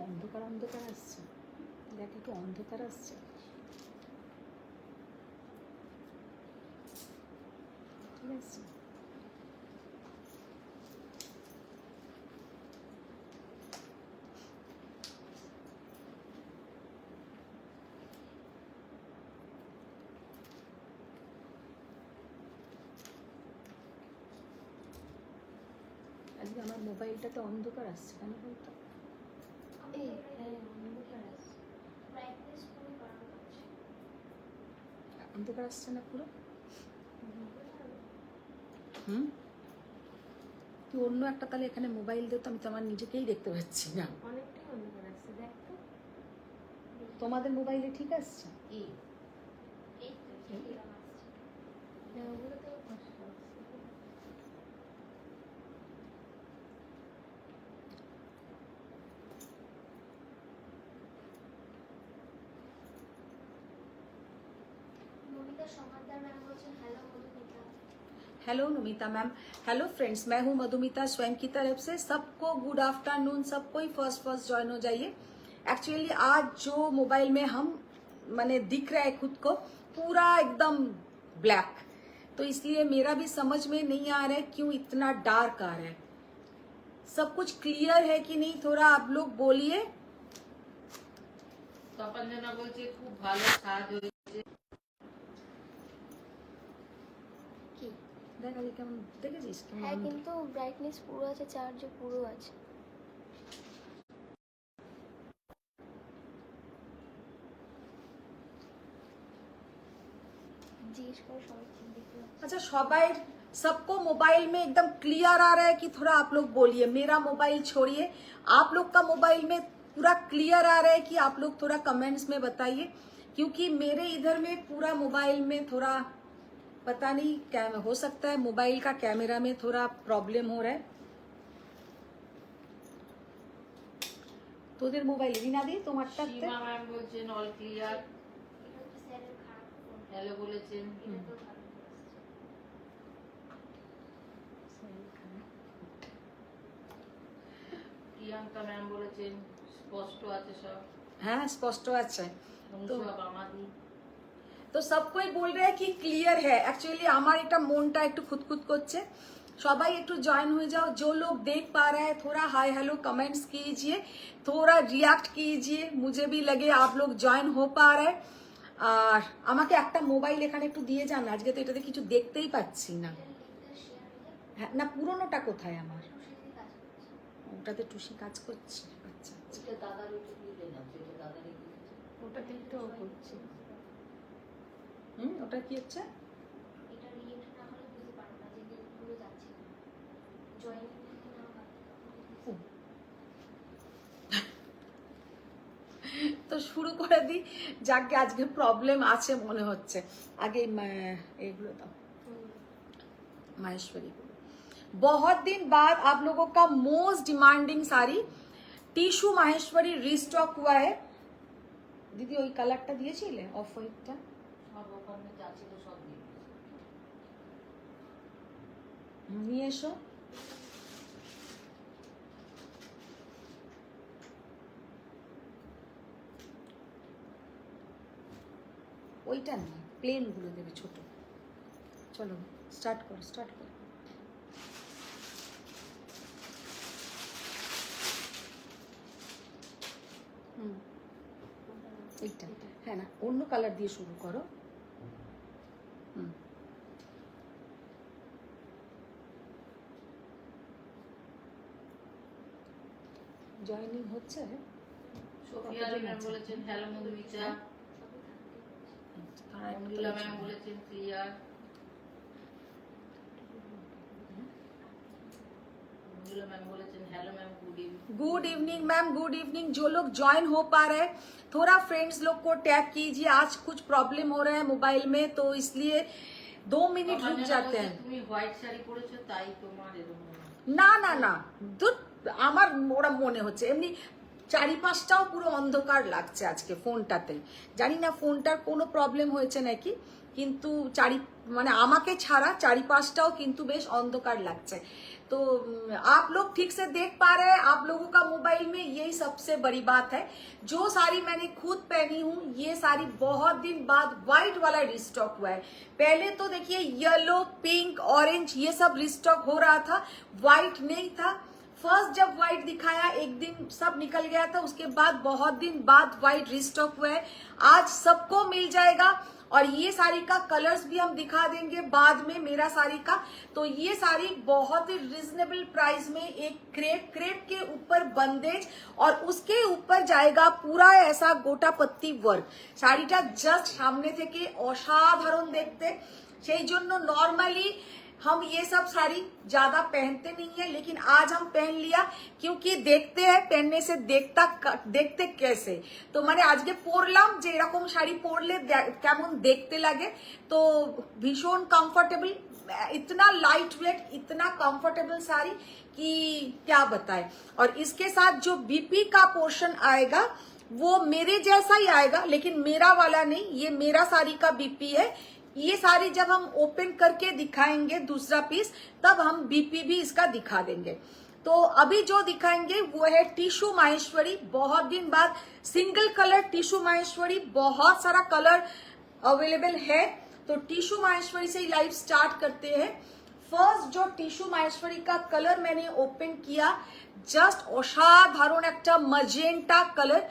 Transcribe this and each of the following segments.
অন্ধকার অন্ধকার আসছে, দেখ একটু অন্ধকার আসছে। ঠিক আছে, আজকে আমার মোবাইলটাতে অন্ধকার আসছে কেন বলতো? অন্ধকার আসছে না পুরো? তুই অন্য একটা তাহলে এখানে মোবাইল দে তো, আমি তো আমার নিজেকেই দেখতে পাচ্ছি না। অনেকটাই অন্ধকার আসছে, দেখ তো। তোমাদের মোবাইলে ঠিক আসছে? না, ওগুলো তো কষ্ট আসছে। Hello Namita ma'am, hello friends, मैं हूं मधुमिता स्वयं की तरफ से। सबको गुड आफ्टरनून, सबको ही फर्स्ट ज्वाइन हो जाइए। एक्चुअली आज जो मोबाइल में हम माने दिख रहा है खुद को पूरा एकदम ब्लैक, तो इसलिए मेरा भी समझ में नहीं आ रहा है क्यों इतना डार्क आ रहा है। सब कुछ क्लियर है कि नहीं, थोड़ा आप लोग बोलिए। তপনজনা বলছে খুব ভালো কাজ হয়েছে। কি দেখ আগে কেমন দেখেছিস? হ্যাঁ, কিন্তু ব্রাইটনেস পুরো আছে, চার্জও পুরো আছে। জিজ্ঞেস করে সবাই দেখতে পাচ্ছে। अच्छा सबाई सबको मोबाइल में एकदम क्लियर आ रहा है कि थोड़ा आप लोग बोलिए। मेरा मोबाइल छोड़िए, आप लोग का मोबाइल में पूरा क्लियर आ रहा है कि आप लोग थोड़ा कमेंट्स में बताइए, क्योंकि मेरे इधर में पूरा मोबाइल में थोड़ा पता नहीं क्या हो सकता है, मोबाइल का कैमरा में थोड़ा प्रॉब्लम हो रहा है। তোদের মোবাইল রিনা দি তোমারটা সীমা ম্যাম বলছেন অল ক্লিয়ার, হ্যালো বলেছেন। প্রিয়াঙ্কা ম্যাম বলেছেন স্পষ্ট আছে সব। হ্যাঁ স্পষ্ট আছে তো। সব আমাদের তো सबकोई बोल रहे हैं कि क्लियर है। एक्चुअली আমার এটা মনটা একটু খুঁতখুত করছে। সবাই একটু জয়েন হয়ে যাও, जो लोग देख पा रहा है थोड़ा हाय हेलो कमेंट्स कीजिए, थोड़ा रिएक्ट कीजिए, मुझे भी लगे आप लोग জয়েন हो पा रहे हैं। আর আমাকে একটা মোবাইল এখানে একটু দিয়ে যান, আজকে তো এটাতে কিছু দেখতেই পাচ্ছি না। হ্যাঁ না, পুরোনোটা কোথায় আমার? ওটাতে টুসি কাজ করছে। আচ্ছা এটা দাদার ওটা দিয়ে দেন, সেটা দাদারই ওটাতেই তো করছি। ওটা কি হচ্ছে? এটা রিয়েক্ট না হলে বুঝতে পারবো না যে লিঙ্কগুলো যাচ্ছে না। জয়েন তো শুরু করে दी। যাকে আজকে প্রবলেম আছে মনে হচ্ছে। আগে এগুলো দাও माहेश्वरी को। बहुत दिन बाद आप लोगों का most demanding sari tissue Maheshwari restock हुआ है। दीदी ওই কালারটা দিয়েছিলে অফ হোয়াইটটা? সব ওখানে যা ছিল সব দিয়ে নিয়ে এসো। ওইটা না, প্লেন গুলো দেবে ছোট। চলো স্টার্ট করো, স্টার্ট করো। এইটা হ্যাঁ না, অন্য কালার দিয়ে শুরু করো। জয়েনিং হচ্ছে। সোফিয়া ম্যাম বলেছেন হ্যালো মধুমিতা, মঞ্জুলা ম্যাম বলেছেন ক্লিয়ার, মঞ্জুলা ম্যাম বলেছেন hello ma'am good evening. Good evening ma'am, good evening. जो लोग ज्वाइन हो पा रहे हैं थोड़ा फ्रेंड्स लोग को टैग कीजिए। आज कुछ प्रॉब्लम हो रहा है मोबाइल में, तो इसलिए 2 मिनट रुक जाते हैं। তুমি হোয়াইট শাড়ি পরেছো তাই তোমার এরকম। না না না, আমার ওরা মনে হচ্ছে এমনি চারিপাশটাও পুরো অন্ধকার লাগছে আজকে ফোনটাতে। জানি না ফোনটার কোনো প্রবলেম হয়েছে নাকি, কিন্তু মানে আমাকে ছাড়া চারিপাশটাও কিন্তু বেশ অন্ধকার লাগছে। तो आप लोग ठीक से देख पा रहे हैं, आप लोगों का मोबाइल में यही सबसे बड़ी बात है। जो साड़ी मैंने खुद पहनी हूँ, ये साड़ी बहुत दिन बाद व्हाइट वाला रिस्टॉक हुआ है। पहले तो देखिए येलो, पिंक, ऑरेंज ये सब रिस्टॉक हो रहा था, व्हाइट नहीं था। फर्स्ट जब व्हाइट दिखाया एक दिन सब निकल गया था, उसके बाद बहुत दिन बाद व्हाइट रिस्टॉक हुआ है। आज सबको मिल जाएगा और ये साड़ी का कलर्स भी हम दिखा देंगे बाद में मेरा साड़ी का। तो ये साड़ी बहुत ही रिजनेबल प्राइस में एक क्रेप के ऊपर बंदेज और उसके ऊपर जाएगा पूरा ऐसा गोटा पत्ती वर्क। শাড়িটা জাস্ট সামনে থেকে অসাধারণ দেখতে, সেই জন্য নর্মালি हम ये सब साड़ी ज्यादा पहनते नहीं है, लेकिन आज हम पहन लिया क्योंकि देखते हैं पहनने से देखते कैसे। तो মানে আজকে পরলাম যে এরকম শাড়ি পরলে কেমন দেখতে লাগে। तो भीषण कंफर्टेबल, इतना लाइट वेट, इतना कंफर्टेबल साड़ी कि क्या बताए। और इसके साथ जो बीपी का पोर्शन आएगा वो मेरे जैसा ही आएगा, लेकिन मेरा वाला नहीं, ये मेरा साड़ी का बीपी है। ये साड़ी जब हम ओपन करके दिखाएंगे दूसरा पीस, तब हम बीपी भी इसका दिखा देंगे। तो अभी जो दिखाएंगे वो है टिश्यू माहेश्वरी। बहुत दिन बाद सिंगल कलर टिश्यू माहेश्वरी, बहुत सारा कलर अवेलेबल है। तो टिश्यू माहेश्वरी से लाइव स्टार्ट करते हैं। फर्स्ट जो टिश्यू माहेश्वरी का कलर मैंने ओपन किया, जस्ट असाधारण एक magenta colour,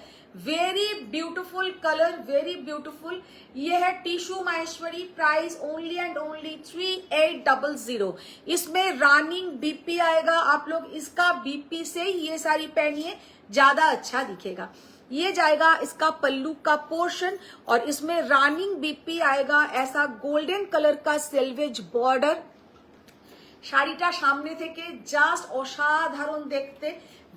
very beautiful colour, very beautiful. ये है tissue Maheshwari, price only and only 3800। इसमें रनिंग बीपी आएगा, आप लोग इसका बीपी से ये साड़ी पहनिए, ज्यादा अच्छा दिखेगा। ये जाएगा इसका पल्लू का पोर्शन और इसमें रनिंग बीपी आएगा, ऐसा गोल्डन कलर का सेल्वेज बॉर्डर। শাড়িটা সামনে থেকে জাস্ট অসাধারণ দেখতে,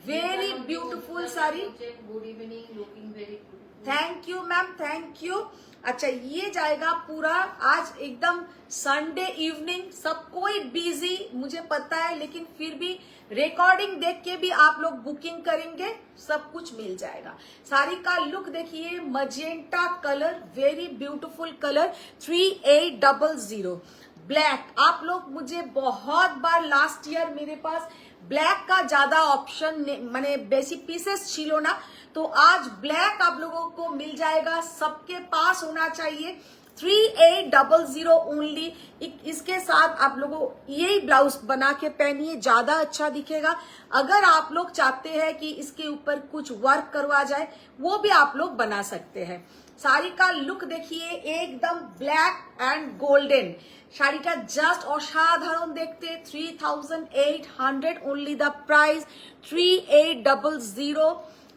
very beautiful sari. Good evening, looking very good. Thank you ma'am, thank you. अच्छा ये जाएगा पूरा, आज एकदम संडे इवनिंग, सब कोई बिजी मुझे पता है, लेकिन फिर भी रिकॉर्डिंग देख के भी आप लोग बुकिंग करेंगे, सब कुछ मिल जाएगा। साड़ी का लुक देखिए, magenta colour, very beautiful colour, 3800 black. आप लोग मुझे बहुत बार लास्ट ईयर मेरे पास ब्लैक का ज्यादा ऑप्शन माने बेसिक पीसेस छिलो ना, तो आज ब्लैक आप लोगों को मिल जाएगा, सबके पास होना चाहिए। 3800 ओनली। इसके साथ आप लोगों यही ब्लाउज बना के पहनिए, ज्यादा अच्छा दिखेगा। अगर आप लोग चाहते हैं कि इसके ऊपर कुछ वर्क करवा जाए, वो भी आप लोग बना सकते हैं। साड़ी का लुक देखिए, एकदम ब्लैक एंड गोल्डन। শাড়িটা জাস্ট অসাধারণ দেখতে, 3800 ওনলি দ্য প্রাইস, 3800।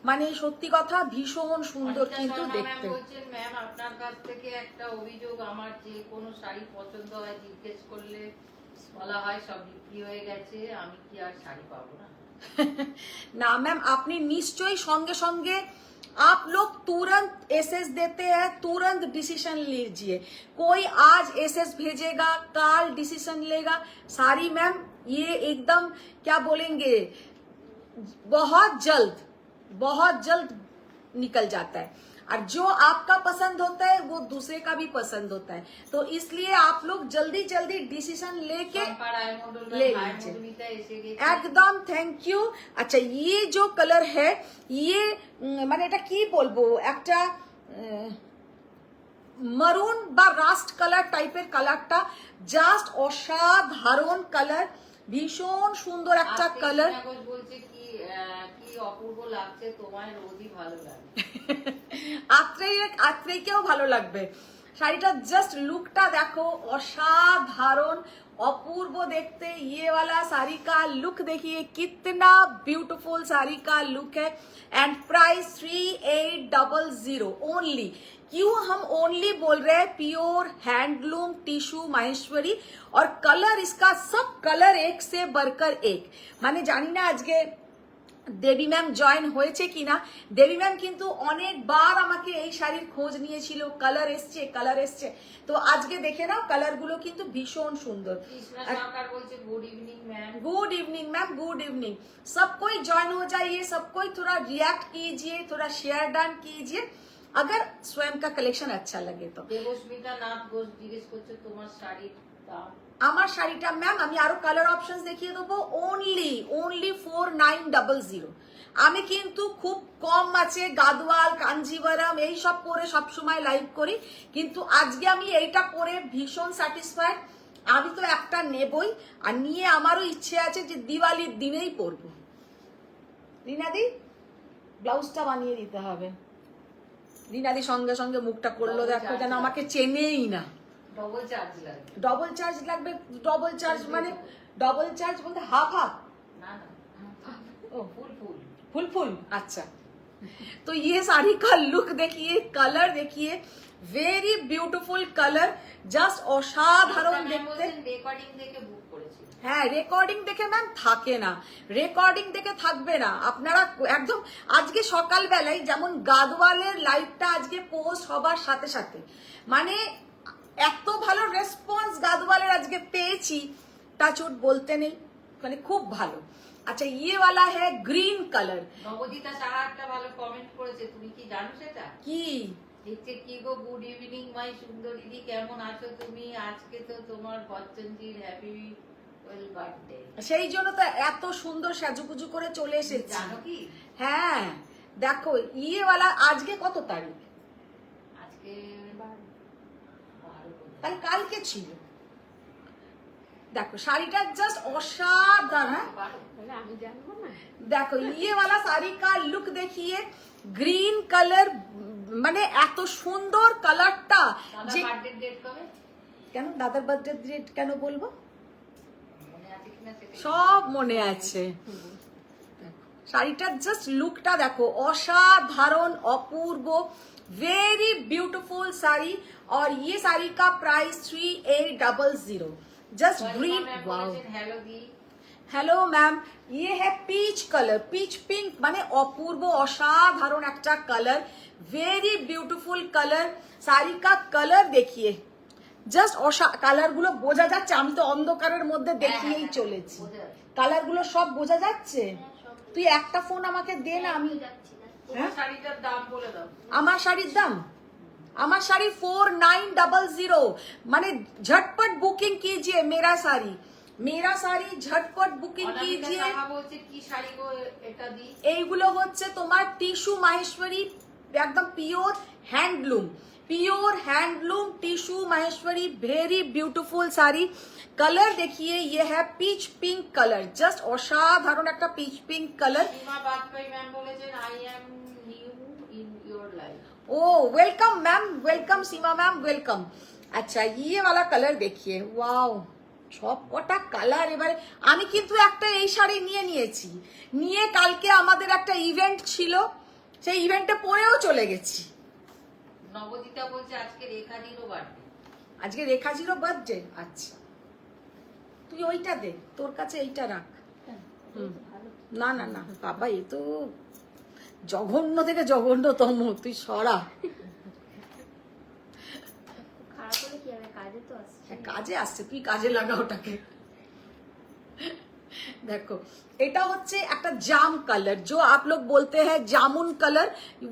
মানে সত্যি কথা ভীষণ সুন্দর কিন্তু দেখতে। বলছেন ম্যাম আপনার কাছ থেকে একটা অভিযোগ, আমার যে কোনো শাড়ি পছন্দ হয় জিজ্ঞেস করলে বলা হয় সব বিক্রি হয়ে গেছে, আমি কি আর শাড়ি পাবো না? না ম্যাম, আপনি নিশ্চয়ই সঙ্গে সঙ্গে आप लोग तुरंत एसएस देते हैं, तुरंत डिसीजन लीजिए। कोई आज एसएस भेजेगा, कल डिसीजन लेगा। सारी मैम ये एकदम क्या बोलेंगे, बहुत जल्द निकल जाता है। और जो आपका पसंद होता है वो दूसरे का भी पसंद होता है, तो इसलिए आप लोग जल्दी जल्दी डिसीजन लेके ले लीजिए। एकदम थैंक यू। अच्छा ये जो कलर है, ये মানে এটা কি বলবো, একটা মারুন বা রাস্ট কালার টাইপের কালারটা, জাস্ট অসাধারণ কালার, ভীষণ সুন্দর একটা কালার। বলছে কি কি অপূর্ব লাগছে তোমায়, রোজই ভালো লাগে। আত্রেইকেও ভালো লাগবে। শাড়িটা জাস্ট লুকটা দেখো, অসাধারণ अपूर्व देखते। ये वाला साड़ी का लुक देखिए, कितना ब्यूटीफुल साड़ी का लुक है। And price 3800 only. क्यों हम ओनली बोल रहे हैं? प्योर हैंडलूम टिश्यू माहेश्वरी, और कलर इसका सब कलर एक से बढ़कर एक। माने जानी ना आज के দেবী ম্যাম জয়েন হয়েছে কিনা। দেবী ম্যাম কিন্তু অনেকবার আমাকে এই শাড়ির খোঁজ নিয়েছিল, কালার এসছে। তো আজকে দেখে নাও, কালার গুলো কিন্তু ভীষণ সুন্দর। Good evening ma'am. Good evening ma'am, good evening. सब कोई ज्वाइन हो जाइए, सब कोई थोड़ा रिएक्ट कीजिए, थोड़ा शेयर डन कीजिए। अगर स्वयं का कलेक्शन अच्छा लगे तो। দেবস্মিতা নাথ ঘোষ জিজ্ঞেস করছে তোমার শাড়ির দাম। আমার শাড়িটা ম্যাম আমি আরো কালার অপশনস দেখিয়ে দেবো, অনলি 4900। আমি কিন্তু খুব কম আছে গাদওয়াল কাঞ্জিভারাম এই সব পরে সবসময় লাইভ করি, কিন্তু আজকে আমি এইটা পরে ভীষণ স্যাটিসফাইড। আমি তো একটা নেবই, আর নিয়ে আমারও ইচ্ছে আছে যে দিওয়ালির দিনেই পরবো। রিনাদি ব্লাউজটা বানিয়ে দিতে হবে। রিনাদি সঙ্গে সঙ্গে মুখটা করলো, দেখো যেন আমাকে চেনেই না। ডবল চার্জ লাগে। ডবল চার্জ লাগবে, ডবল চার্জ মানে ডবল চার্জ বলতে হাফ হাফ না না ओ ফুল ফুল। फुल फुल अच्छा। तो ये साड़ी का लुक देखिए, कलर देखिए, वेरी ब्यूटीफुल कलर, जस्ट असाधारण देखते। রেকর্ডিং দেখে বুক করেছি। হ্যাঁ রেকর্ডিং দেখে ম্যাম থাকে না, রেকর্ডিং দেখে থাকবে না। আপনারা একদম আজকে সকালবেলায় যেমন গাদওয়ালের লাইভটা আজকে পোস্ট হবার সাথে সাথে মানে এত ভালো রেসপন্স গাদওয়ালের আজকে পেয়েছি, টাচউড বলতে নেই, মানে খুব ভালো। আচ্ছা ইয়ে वाला है গ্রিন কালার। নবদিতা সাহা একটা ভালো কমেন্ট করেছে, তুমি কি জানো সেটা? কি লিখছে কি গো, গুড ইভিনিং মাই সুন্দর দিদি, কেমন আছো তুমি? আজকে তো তোমার বচ্চনজির হ্যাপি ওয়েল বার্থডে। সেই জন্য তো এত সুন্দর সাজুগুজু করে চলে এসেছি। জানো কি? হ্যাঁ দেখো ইয়ে वाला আজকে কত তারিখ? আজকে 12। তাহলে কালকে ছিল। দেখো শাড়িটা জাস্ট অসাধারণ। হ্যাঁ আমি জানবো না। দেখো ইয়ে वाला শাড়ি का লুক দেখিয়ে, গ্রিন কালার মানে এত সুন্দর কালারটা যে বার্থডে ডেট কবে? কেন দাদার বার্থডে ডেট কেন বলবো? মনে আছে কিনা সেটা সব মনে আছে। শাড়িটার জাস্ট লুকটা দেখো, অসাধারণ অপূর্ব, वेरी ब्यूटीफुल साड़ी। और ये साड़ी का price 3800। Just green. Wow hello दी। हेलो मैम, ये है पीच कलर, पीच पिंक মানে অপূর্ব অসাধারণ একটা colour, very beautiful colour. Sari का कलर देखिए, জাস্ট কালার গুলো বোঝা যাচ্ছে, আমি তো অন্ধকারের মধ্যে দেখিয়েই চলেছি। কালার গুলো সব বোঝা যাচ্ছে। তুই একটা ফোন আমাকে দে না, আমি যাচ্ছি না। তোমার শাড়িটার দাম বলে দাও। আমার শাড়ির দাম, আমার শাড়ি 4900। মানে झटपट बुकिंग कीजिए मेरा साड़ी, मेरा साड़ी झटपट बुकिंग कीजिए। বলছে কি শাড়ি গো এটা দি? এইগুলো হচ্ছে তোমার টিস্যু মাহেশ্বরী, একদম pure handloom, pure handloom tissue Maheshwari, very beautiful sari. Colour देखिए ये है पीच पिंक कलर, जस्ट অসাধারণ একটা peach pink colour. Seema Bajpayee ma'am বলেছেন I am new in your life. Oh welcome ma'am, welcome Seema ma'am, welcome. अच्छा ये वाला कलर देखिए, वाओ সব কটা কালার। এবারে আমি কিন্তু একটা এই শাড়ি নিয়ে নিয়েছি, নিয়ে কালকে আমাদের একটা ইভেন্ট ছিল, সেই ইভেন্টে পরেও চলে গেছি। নবদিতা বলছে আজকে রেখাদিরও বার্থডে। আজকে রেখাজিরও বার্থডে। আচ্ছা তুই ওইটা দে, তোর কাছে এইটা রাখ। হুম। না না না বাবা, এ তো জঘন্য থেকে জঘন্যতম, তুই সরা। খারাপ হলে কি হবে, কাজে তো আসছে। হ্যাঁ, কাজে আসছে, তুই কাজে লাগা ওটাকে। देखो এটা হচ্ছে একটা জাম कलर, जो आप लोग बोलते हैं जामुन कलर,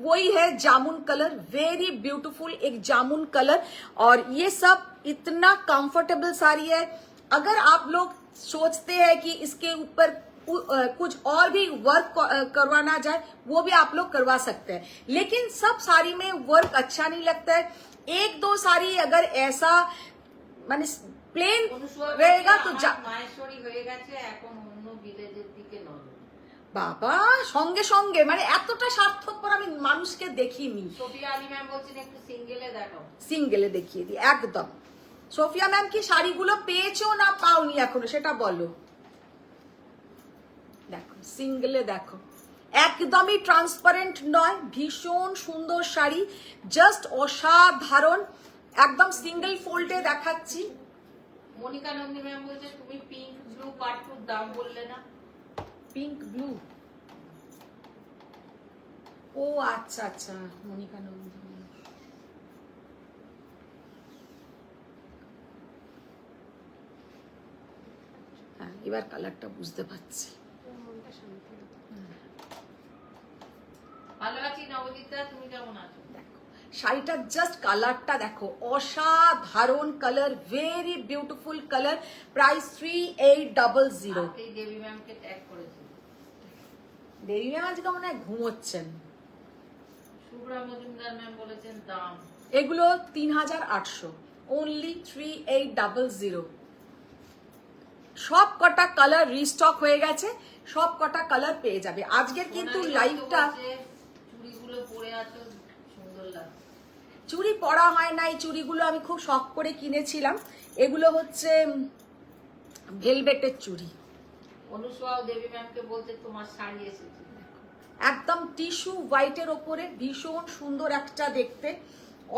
वही है जामुन कलर, वेरी ब्यूटीफुल एक जामुन कलर। और ये सब इतना कंफर्टेबल साड़ी है। अगर आप लोग सोचते हैं कि इसके ऊपर कुछ और भी वर्क करवाना जाए, वो भी आप लोग करवा सकते हैं, लेकिन सब साड़ी में वर्क अच्छा नहीं लगता है। एक दो साड़ी अगर ऐसा माने प्लेन रहेगा तो মাহেশ্বরী হয়ে গেছে, এখন অন্য ভিলেজের দিকে নজর। বাবা সঙ্গে সঙ্গে মানে এতটা স্বার্থপর আমি মানুষকে দেখিনি। সোফিয়া আলী ম্যাম বলছেন একটু সিঙ্গেলে দেখাও। সিঙ্গেলে দেখিয়ে দিই একদম। সোফিয়া ম্যাম কি শাড়িগুলো পেয়েছো না পাওনি এখনো সেটা বলো। দেখো সিঙ্গেলে দেখো, একদমই ট্রান্সপারেন্ট নয়, ভীষণ সুন্দর শাড়ি, জাস্ট অসাধারণ, একদম সিঙ্গেল ফোল্ডে দেখাচ্ছি। মনিকা নন্দী ম্যাম বলছে তুমি পিঙ্ক ব্লু পাট্টুর দাম বললে না। পিঙ্ক ব্লু, ও আচ্ছা আচ্ছা মনিকা নন্দিনী। হ্যাঁ এবার কালারটা বুঝতে পারছি। মনটা শান্তি হলো। ভালো আছি নবদিতা, তুমি কেমন আছো? দেখো শাড়িটা জাস্ট কালারটা দেখো, অসাধারণ colour, very beautiful colour, price 3800। এই দেবী ম্যামকে ট্যাগ করেছি। দেবী ম্যাম আজকে মনে হয় ঘুমোচ্ছেন। শুভ্রা মজুমদার ম্যাম বলেছেন দাম এগুলো 3800, অনলি 3800। সব কটা কালার রিস্টক হয়ে গেছে, সব কটা কালার পেয়ে যাবে। আজকের কিন্তু লাইভটা, চুড়িগুলো পরে আছো সুন্দর লাগছে। চুড়ি পরা হয় না, এই চুড়িগুলো আমি খুব শখ করে কিনেছিলাম। এগুলো হচ্ছে ভেলভেটের চুড়ি। অনুসোয়াও দেবী ম্যামকে বলতে তোমার শাড়ি এসেছে। একদম টিস্যু হোয়াইটের ওপরে ভীষণ সুন্দর একটা দেখতে,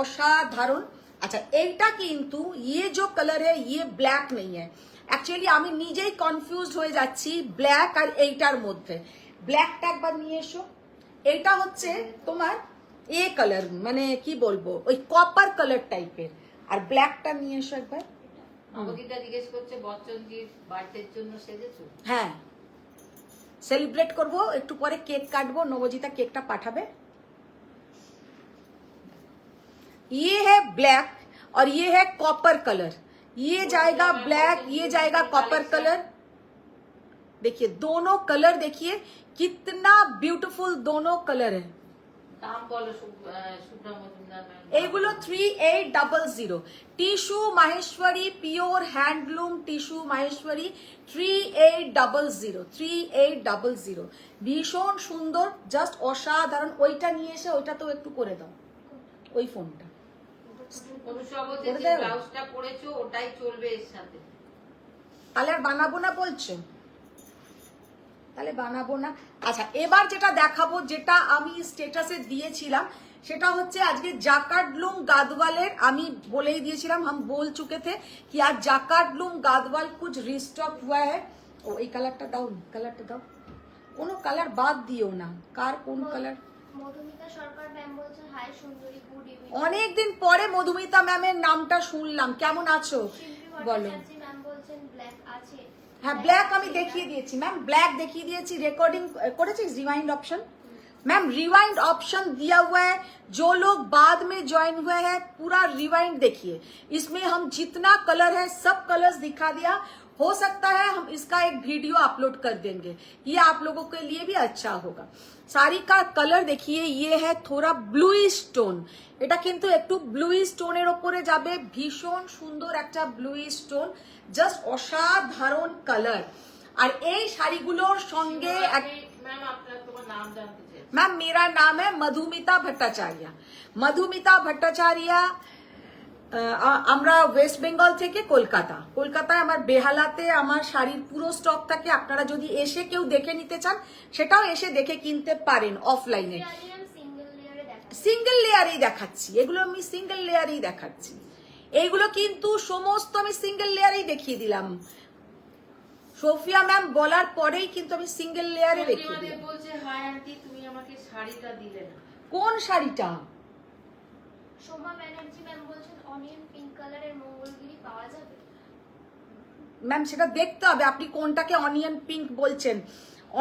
অসাধারণ। আচ্ছা, এইটা কিন্তু ইয়ে जो कलर है ये ব্ল্যাক नहीं है। অ্যাকচুয়ালি আমি নিজেই কনফিউজড হয়ে যাচ্ছি ব্ল্যাক আর এইটার মধ্যে। ব্ল্যাকটা একবার নিয়ে এসো। এইটা হচ্ছে তোমার এ কালার, মানে কি বলবো, ওই কপার কালার টাইপের। আর ব্ল্যাকটা নিয়ে এসো একবার। নবগীতা জিজ্ঞেস করছে বচ্চনজির বার্থডের জন্য সেজেছো? হ্যাঁ, সেলিব্রেট করব, একটু পরে কেক কাটবো, নবজিতা কেকটা পাঠাবে। ये है ब्लैक और ये है कॉपर कलर। ये जाएगा ब्लैक, ये जाएगा कॉपर कलर। देखिए दोनों कलर, देखिए कितना ब्यूटीफुल दोनों कलर है। দাম বলো শুভ্রা মজুমদার ম্যাম। এগুলো 3800। Tissue Maheshwari, pure handloom tissue Maheshwari, 3800, 3800। ভীষণ সুন্দর, জাস্ট অসাধারণ। ওইটা নিয়ে এসে ওইটা তো একটু করে দাও, ওই ফোনটা। অনুসোয়া বলছে করে যে দাও। ব্লাউজটা পরেছো ওটাই চলবে এর সাথে। তাহলে আর বানাবো না বলছো? তাহলে বানাবো না। আচ্ছা, এবার যেটা দেখাবো, যেটা আমি স্টেটাসে দিয়েছিলাম, সেটা হচ্ছে আজকে জাকার্ডলুম গাদওয়ালের, আমি বলেই দিয়েছিলাম, हम बोल चुके थे कि आज জাকার্ডলুম গাদওয়াল कुछ রিস্টক हुआ है। ও এই কালারটা দাও, কালারটা দাও, কোনো কালার বাদ দিও না। কার কোন কালার? মধুমিতা সরকার ম্যাম বলছেন হাই সুন্দরী, গুড ইভিনিং। অনেকদিন পরে মধুমিতা ম্যামের নামটা শুনলাম। কেমন আছো বলো? ম্যাম বলছেন ব্ল্যাক আছে। হ্যাঁ, ব্ল্যাক আমি দেখিয়ে দিয়েছি ম্যাম, ব্ল্যাক দেখিয়ে দিয়েছি। রেকর্डिंग করেছিস rewind option? Ma'am rewind option दिया हुआ है, जो लोग बाद में ज्वाइन हुए हैं पूरा रिवाइंड देखिए। इसमें हम जितना कलर है सब कलर्स दिखा दिया। हो सकता है हम इसका एक वीडियो अपलोड कर देंगे, ये आप लोगों के लिए भी अच्छा होगा। साड़ी का कलर देखिए, ये है थोड़ा ब्लूइश টোন। এটা কিন্তু একটু ব্লুইশ টোনের উপরে যাবে, ভীষণ সুন্দর একটা ব্লুইশ টোন, জাস্ট অসাধারণ কালার। আর এই শাড়িগুলোর সঙ্গে ম্যাম আপনার তোমার নাম জানতে চাই। मैम मेरा नाम है मधुमिता भट्टाचार्य। मधुमिता भट्टाचार्य, আমরা ওয়েস্ট বেঙ্গল থেকে কলকাতায় আমার বেহালাতে আমার শাড়ির পুরো স্টক থাকে। আপনারা যদি এসে কেউ দেখে নিতে চান, সেটাও এসে দেখে কিনতে পারেন অফলাইনে। সিঙ্গেল লেয়ারে দেখা। সিঙ্গেল লেয়ারেই দেখাচ্ছি, এগুলো আমি সিঙ্গেল লেয়ারেই দেখাচ্ছি। এইগুলো কিন্তু সমস্ত আমি সিঙ্গেল লেয়ারেই দেখিয়ে দিলাম। সোফিয়া ম্যাম বলার পরেই কিন্তু আমি সিঙ্গেল লেয়ারে দেখিয়ে দিলাম। বলছে হাই আন্টি তুমি আমাকে শাড়িটা দিলে না। কোন শাড়িটা? সোমা ব্যানার্জি ম্যাম বলছেন অনিয়ন পিঙ্ক কালারের মঙ্গলগিরি পাওয়া যাবে? ম্যাম সেটা দেখতে হবে আপনি কোনটাকে অনিয়ন পিঙ্ক বলছেন।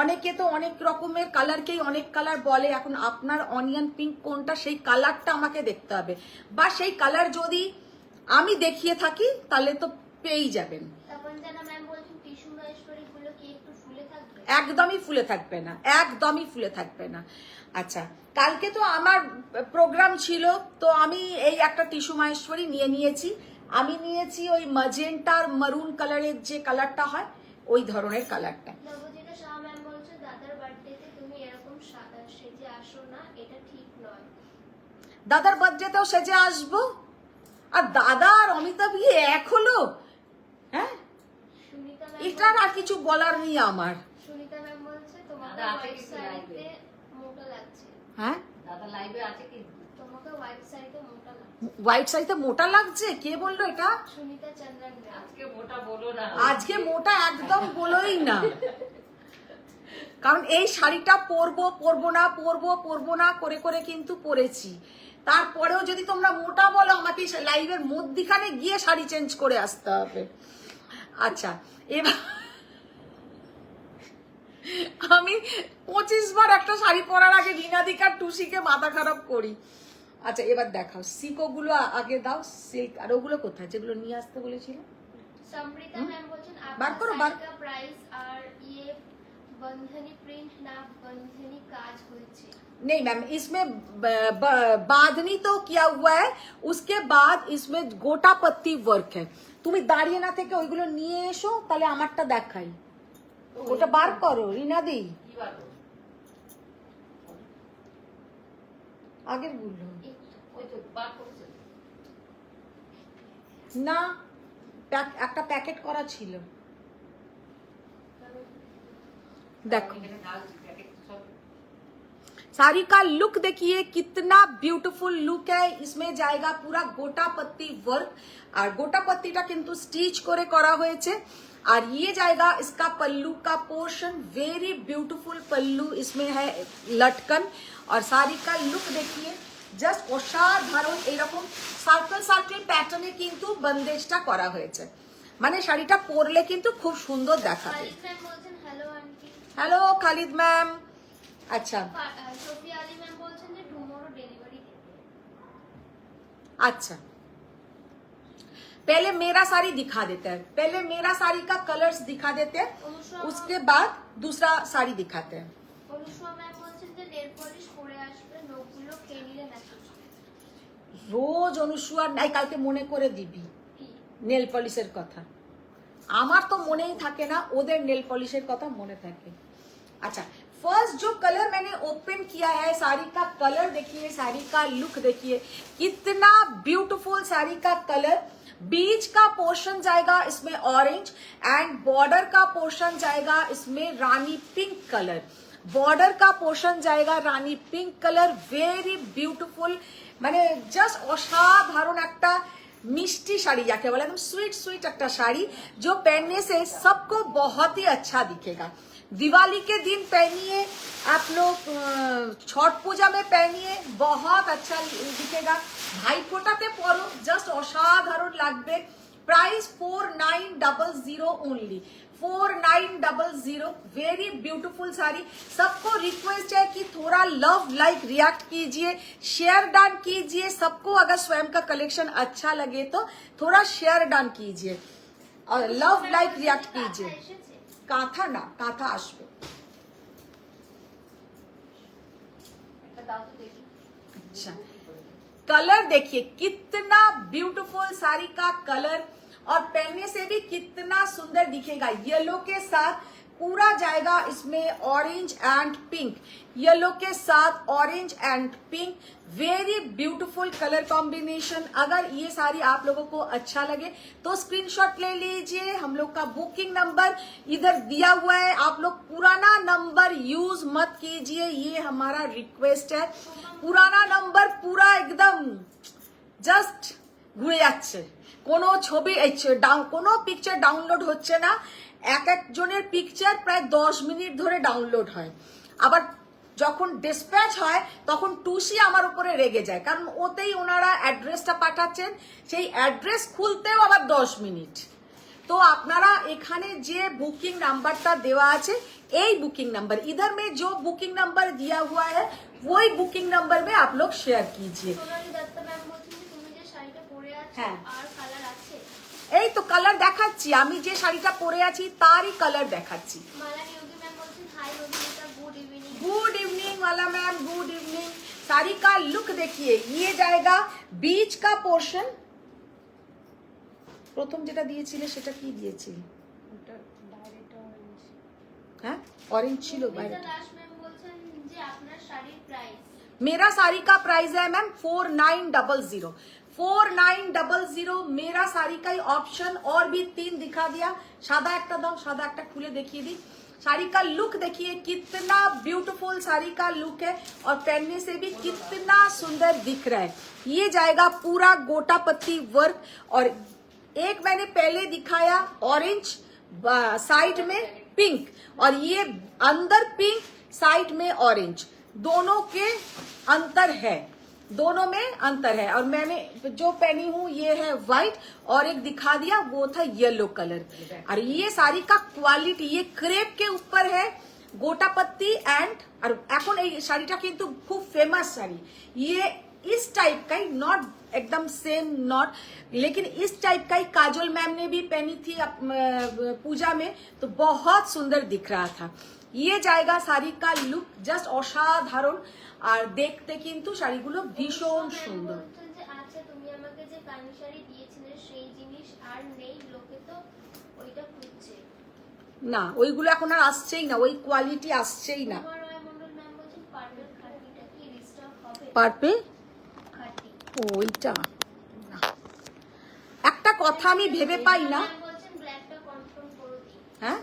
অনেকে তো অনেক রকমের কালারকেই অনেক কালার বলে। এখন আপনার অনিয়ন পিঙ্ক কোনটা, সেই কালারটা আমাকে দেখতে হবে, বা সেই কালার যদি আমি দেখিয়ে থাকি তাহলে তো পেয়েই যাবেন। তপনজানা ম্যাম বলছেন টিস্যু মাহেশ্বরী গুলো কি একটু ফুলে থাকবে? একদমই ফুলে থাকবে না, একদমই ফুলে থাকবে না। আচ্ছা, কালকে তো আমার প্রোগ্রাম ছিল, তো আমি এই একটা টিস্যু মাহেশ্বরী নিয়ে নিয়েছি। আমি নিয়েছি ওই ম্যাজেন্টার মারুন কালারের যে কালারটা হয়, ওই ধরনের কালারটা। নবজিতা শাহ ম্যাম বলছে দাদার বার্থডেতে তুমি এরকম সেজে আসো না, এটা ঠিক নয়। দাদার বার্থডেতেও সেজে আসবো? আর দাদা আর অমিতাভ বিয়ে এক হলো? হ্যাঁ, সুনিতা ম্যাম এটার আর কিছু বলার নেই আমার। সুনিতা ম্যাম বলছে তোমাকে দাদা আছে হোয়াইট কি শাড়িতে লাইভে? মোটা লাগছে। হ্যাঁ, দাদা লাইভে আছে কি? তোমাকে হোয়াইট শাড়িতে মোটা লাগছে। হোয়াইট শাড়িতে মোটা লাগছে? কে বললো এটা? সুনিতা চন্দ্রন ম্যাম। আজকে মোটা বলো না। আজকে মোটা একদম বলোই না, কারণ এই শাড়িটা পরবো না করে করে কিন্তু পরেছি। তারপরেও যদি তোমরা মোটা বলো, আমাকে লাইভের মধ্যখানে গিয়ে শাড়ি চেঞ্জ করে আসতে হবে। আচ্ছা, এবার আমি 25 বার একটা শাড়ি পরার আগে রিনাদিকার টুসিকে মাথা খারাপ করি। আচ্ছা এবার দেখাও সিকো গুলো আগে দাও, সিল্ক আর ওগুলো কোথায় যেগুলো নিয়ে আসতে বলেছিলে? समृता मैम बोलছেন বার করো, আপনার বার। শাড়ি का प्राइस আর ये बंधनी प्रिंट ना बंधनी काज হয়েছে। नहीं मैम, इसमें बांधनी तो किया हुआ है, उसके बाद इसमें गोटा पत्ती वर्क है। তুমি দাঁড়িয়ে না থেকে ওইগুলো নিয়ে এসো, তাহলে আমারটা দেখাই। ওটা বার করো রিনাদি, কি বার করবো? আগের গুলো ওই তো বার করছে। না, একটা প্যাকেট করা ছিল, দেখো। এখানে ঢালছি, প্যাকেট সব साड़ी का लुक देखिए कितना ब्यूटीफुल लुक है, इसमें जाएगा पूरा गोटा पत्ती वर्क और गोटा पत्तीटा किंतु स्टिच करे करा হয়েছে। और ये जाएगा इसका पल्लू का पोर्शन, वेरी ब्यूटीफुल पल्लू इसमें है लटकन। और साड़ी का लुक देखिए জাস্ট অসাধারণ, এরকম সার্কেল সার্কেল প্যাটার্নে কিন্তু বন্দেজটা করা হয়েছে, মানে শাড়িটা পরলে কিন্তু খুব সুন্দর দেখাবে। খালিদ ম্যাম বলছেন hello aunty. Hello Khalid ma'am. अच्छा সোফিয়া আলী ম্যাম বলছেন যে টুমরো ডেলিভারি দেবে। अच्छा, पहले मेरा साड़ी दिखा देते हैं, पहले मेरा साड़ी का कलर्स दिखा देते हैं, उसके बाद दूसरा साड़ी दिखाते हैं। অনুষ্মা ম্যাম বলছেন যে নেল পলিশ করে আসবে, নখগুলো খেয়ে নিলে নাকি রোজ অনুসুয়া নাই, কালকে মনে করে দিবি কি? নেল পলিশের কথা। আমার তো মনেই থাকে না, ওদের নেল পলিশের কথা মনে থাকে। अच्छा, फर्स्ट जो कलर मैंने ओपन किया है, साड़ी का कलर देखिए, साड़ी का लुक देखिए कितना ब्यूटीफुल साड़ी का कलर। बीच का पोर्शन जाएगा इसमें ऑरेंज एंड बॉर्डर का पोर्शन जाएगा इसमें रानी पिंक कलर, बॉर्डर का पोर्शन जाएगा रानी पिंक कलर, वेरी ब्यूटीफुल, মানে জাস্ট অসাধারণ একটা मिष्टी साड़ी जाके बोला, एकदम स्वीट स्वीट একটা শাড়ি, जो पहनने से सबको बहुत ही अच्छा दिखेगा। दिवाली के दिन पहनिए आप लोग, छठ पूजा में पहनिए, बहुत अच्छा दिखेगा। भाई फोटाते परो जस्ट असाधारण লাগবে। Price 4900 only, 4900, very beautiful sari. सबको रिक्वेस्ट है कि थोड़ा लव लाइक रिएक्ट कीजिए, शेयर डन कीजिए। सबको अगर स्वयं का कलेक्शन अच्छा लगे तो थोड़ा शेयर डन कीजिए और लव लाइक रिएक्ट कीजिए। কাঁথা না, কাঁথা আসবে। একটা দাও তো দেখি। अच्छा, कलर देखिए कितना ब्यूटीफुल साड़ी का कलर, और पहनने से भी कितना सुंदर दिखेगा। येलो के साथ पूरा जाएगा इसमें ऑरेंज एंड पिंक, येलो के साथ orange and pink, very beautiful colour combination. अगर ये साड़ी आप लोगों को अच्छा लगे तो स्क्रीनशॉट ले लीजिए। हम लोग का बुकिंग नंबर इधर दिया हुआ है, आप लोग पुराना नंबर यूज मत कीजिए, ये हमारा रिक्वेस्ट है। पुराना नंबर पूरा एकदम জাস্ট ঘুরে যাচ্ছে, কোনো ছবি কোনো পিকচার ডাউনলোড হচ্ছে না। এক একজনের পিকচার প্রায় 10 মিনিট ধরে ডাউনলোড হয়, আবার যখন ডিসপ্যাচ হয় তখন টুসি আমার উপরে রেগে যায়, কারণ ওতেই ওনারা অ্যাড্রেসটা পাঠাচ্ছেন, সেই অ্যাড্রেস খুলতেও আবার 10 মিনিট। तो আপনারা এখানে যে বুকিং নাম্বারটা দেওয়া আছে, এই বুকিং नंबर इधर में जो बुकिंग नंबर दिया हुआ है वही बुकिंग नंबर में आप लोग शेयर कीजिए। সোনালী দত্ত ম্যাম বলছেন যে তুমি যে শাড়িটা পরে আছো হ্যাঁ। আর কালার আছে। এই তো কালার দেখাচ্ছি, আমি যে শাড়িটা পরে আছি তারই কালার দেখাচ্ছি। মালা নিয়োগী ম্যাম বলছেন hi Ravita, good evening. Good evening वाला मैम, गुड इवनिंग। साड़ी का लुक देखिए, ये जाएगा बीच का पोर्शन। প্রথম যেটা দিয়েছিলে সেটা কি দিয়েছিলে? হ্যাঁ অরেঞ্জ ছিল বাইরে। দাস ম্যাম বলছেন যে আপনার শাড়ির প্রাইস। मेरा साड़ी का प्राइस है मैम 4900, 4900 मेरा साड़ी का ही ऑप्शन। और भी 3 दिखा दिया, सादा একটা দাও, সাদা একটা খুলে দেখিয়ে दी। साड़ी का लुक देखिए कितना ब्यूटीफुल साड़ी का लुक है, और पहनने से भी कितना सुंदर दिख रहा है। ये जाएगा पूरा गोटा पत्ती वर्क, और एक मैंने पहले दिखाया ऑरेंज, साइड में पिंक, और ये अंदर पिंक साइड में ऑरेंज, दोनों के अंतर है, दोनों में अंतर है। और मैंने जो पहनी हूँ ये है व्हाइट, और एक दिखा दिया वो था येलो कलर। और ये साड़ी का क्वालिटी, ये क्रेप के ऊपर है, गोटा पत्ती एंड। और এখন এই শাড়িটা কিন্তু খুব ফেমাস শাড়ি, ये इस टाइप का ही, नॉट एकदम सेम नॉट, लेकिन इस टाइप का ही काजोल मैम ने भी पहनी थी पूजा में, तो बहुत सुंदर दिख रहा था। ये जाएगा শাড়ি का लुक জাস্ট অসাধারণ, আর দেখতে কিন্তু শাড়িগুলো ভীষণ সুন্দর। আচ্ছা তুমি আমাকে যে কানি শাড়ি দিয়েছিলে সেই জিনিস আর নেই, লোকে তো ওইটা খুঁজছে। না ওইগুলো এখন আর আসছেই না, ওই কোয়ালিটি আসছেই না। মন্ডল ম্যাম বলছেন পার্পল খাটিটা কি রিস্টক হবে? পার্পল খাটি ওইটা না, একটা কথা আমি ভেবে পাই না। ম্যাম বলছেন ব্ল্যাকটা কনফার্ম করে দিই। হ্যাঁ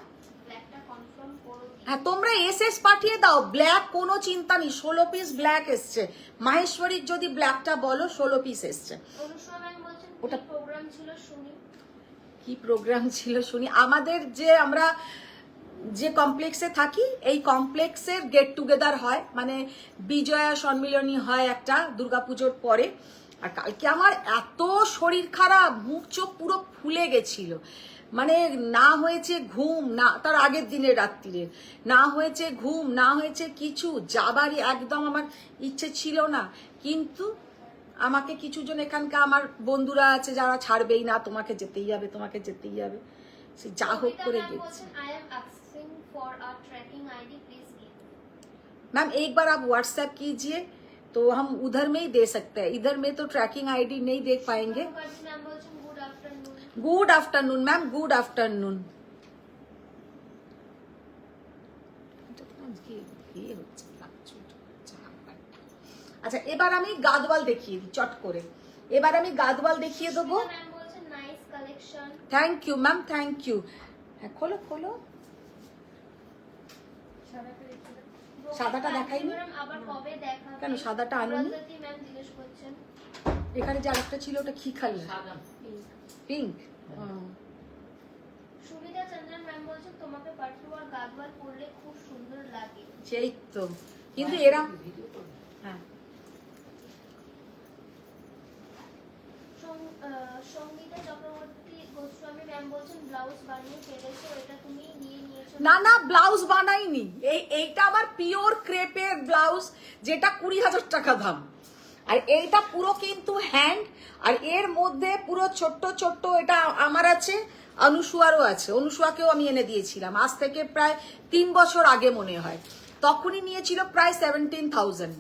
ব্ল্যাকটা কনফার্ম করে দিই। হ্যাঁ তোমরা এসএস পাঠিয়ে দাও, ব্ল্যাক কোনো চিন্তা নেই, 16 পিস ব্ল্যাক এসছে। মাহেশ্বরীর যদি ব্ল্যাকটা বলো 16 পিস এসছে। অনুষ্মা ম্যাম বলছেন ওটা কি প্রোগ্রাম ছিল শুনি। কি প্রোগ্রাম ছিল শুনি? আমাদের যে আমরা যে কমপ্লেক্সে থাকি, এই কমপ্লেক্সের গেট টুগেদার হয়, মানে বিজয়া সম্মিলনী হয় একটা দুর্গাপুজোর পরে। আর কালকে আমার এত শরীর খারাপ, মুখ চোখ পুরো ফুলে গেছিল, মানে না হয়েছে ঘুম, না তার আগের দিনের রাত্রিরে না হয়েছে ঘুম, না হয়েছে কিছু, যাবারই একদম আমার ইচ্ছে ছিল না। কিন্তু আমাকে কিছুজন এখানকার আমার বন্ধুরা আছে যারা ছাড়বেই না, তোমাকে যেতেই হবে, তোমাকে যেতেই হবে, সে যা হোক করে গেছি। I am asking for a tracking ID, please give. Ma'am एक बार आप व्हाट्सएप कीजिए तो हम उधर में ही दे सकते हैं, इधर में तो ट्रैकिंग आईडी नहीं देख पाएंगे। ম্যাম বলছেন good afternoon. Good afternoon ma'am, good afternoon. আচ্ছা এবার আমি গাদওয়াল দেখিয়ে দিই চট করে, এবার আমি গাদওয়াল দেখিয়ে দেবো। ম্যাম বলছেন nice collection. Thank you ma'am, thank you. হ্যাঁ খোলো খোলো, সাদাটা দেখাইনি আবার কবে দেখাবে? কেন? সাদাটা আনুনি। প্রজাতি ম্যাম জিজ্ঞেস করছেন এখানে যে আরেকটা ছিল ওটা কি কালার? সাদা পিঙ্ক। সুবিধা চন্দ্রন ম্যাম বলছেন তোমাকে পাটলু আর গাদওয়াল পরলে খুব সুন্দর লাগে। সেই তো, কিন্তু এরা হ্যাঁ সঙ্গীতা চক্রবর্তী গোস্বামী ম্যাম বলছেন ব্লাউজ বানিয়ে ফেলেছো, এটা তুমি নিয়ে নিয়েছো? না না ব্লাউজ বানাইনি, এইটা আমার পিওর ক্রেপের ব্লাউজ, যেটা 20,000 টাকা দাম। আর এইটা পুরো কিন্তু হ্যান্ড, আর এর মধ্যে পুরো ছোট্ট ছোট্ট, এটা আমার আছে, অনুসুয়ারও আছে, অনুসুয়াকেও আমি এনে দিয়েছিলাম আজ থেকে প্রায় 3 বছর আগে মনে হয়, তখনই নিয়েছিল প্রায় 17,000।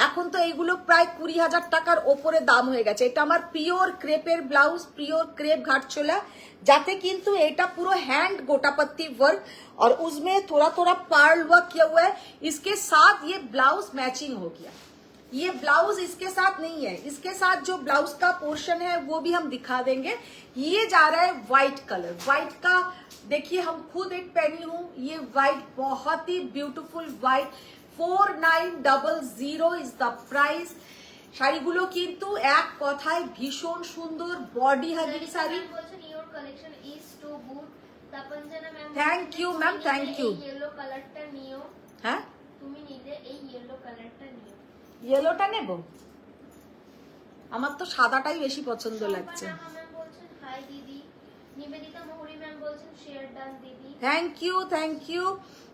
এখন তো এইগুলো প্রায় 20,000 টাকার ওপরে দাম হয়ে গেছে। এটা আমার পিওর ক্রেপের ব্লাউজ, পিওর ক্রেপ ঘাটচোলা, যাতে কিন্তু এটা পুরো हैंड गोटापत्ती वर्क और उसमें थोड़ा थोड़ा पर्ल वर्क किया हुआ है। इसके साथ ये ब्लाउज मैचिंग हो गया। ये ब्लाउज इसके साथ नहीं है, इसके साथ जो ब्लाउज का पोर्शन है वो भी हम दिखा देंगे। ये जा रहा है व्हाइट कलर, व्हाइट का देखिए हम खुद एक पहनी हूँ, ये व्हाइट बहुत ही beautiful white, 4900 is the price. শাড়িগুলো কিন্তু এক কথায় ভীষণ সুন্দর, বডি হাগিং শাড়ি। বলছেন your collection is too good. Tapanjana ma'am thank you ma'am, thank you. Yellow কালারটা নিও। হ্যাঁ তুমি নিলে এই ইয়েলো কালারটা নিও। ইয়েলোটা নেব, আমার তো সাদাটাই বেশি পছন্দ লাগছে। ম্যাম বলছেন হাই দিদি। নিবেদিতা মোহরি ম্যাম বলছেন শেয়ার ডান দিদি। Thank you thank you.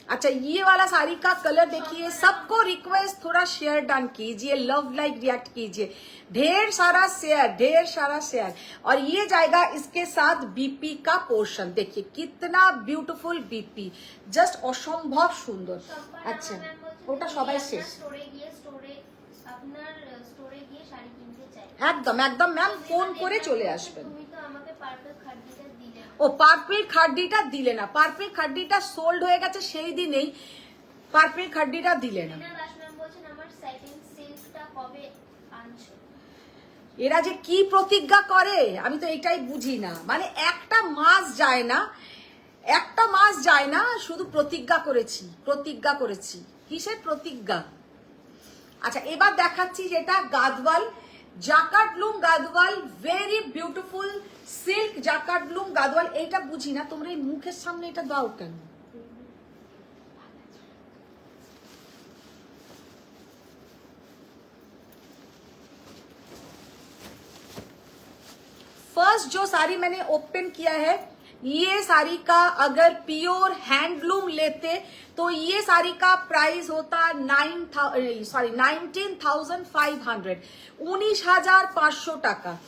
अच्छा ये वाला साड़ी का कलर देखिए, सबको रिक्वेस्ट थोड़ा शेयर डन कीजिए, लव लाइक रिएक्ट कीजिए, ढेर सारा शेयर, ढेर सारा शेयर। और ये जाएगा इसके साथ बीपी का पोर्शन, देखिए कितना ब्यूटीफुल बीपी, जस्ट असंभव सुंदर। अच्छा ওটা সবাই শেষ। স্টোরে গিয়ে আপনার স্টোরে গিয়ে শাড়ি কিনতে চাই। একদম একদম ম্যাম, ফোন করে চলে আসবেন। তুমি তো আমাকে পার্পল খাদ্যটা দিলে। ও পার্পল খাড্ডিটা দিলে না, পার্পল খাড্ডিটা সোল্ড হয়ে গেছে সেই দিনেই, পার্পল খাড্ডিটা দিলে না। বিনা দাস ম্যাম বলছেন আমার স্যাটিন সিল্কটা কবে আনছো? এরা যে কি প্রতিজ্ঞা করে আমি তো এটাই বুঝি না, মানে একটা মাস যায় না, একটা মাস যায় না, শুধু প্রতিজ্ঞা করেছি প্রতিজ্ঞা করেছি, কিসের প্রতিজ্ঞা? আচ্ছা এবার দেখাচ্ছি যেটা Gadwal, jacquard loom Gadwal, very beautiful silk jacquard loom Gadwal. এইটা বুঝি না তোমরা এই মুখের সামনে এটা দাও কেন? फर्स्ट जो साड़ी मैंने ओपन किया है ये साड़ी का अगर प्योर हैंडलूम लेते तो ये साड़ी का प्राइस होता 19,500, 19,500 টাকা।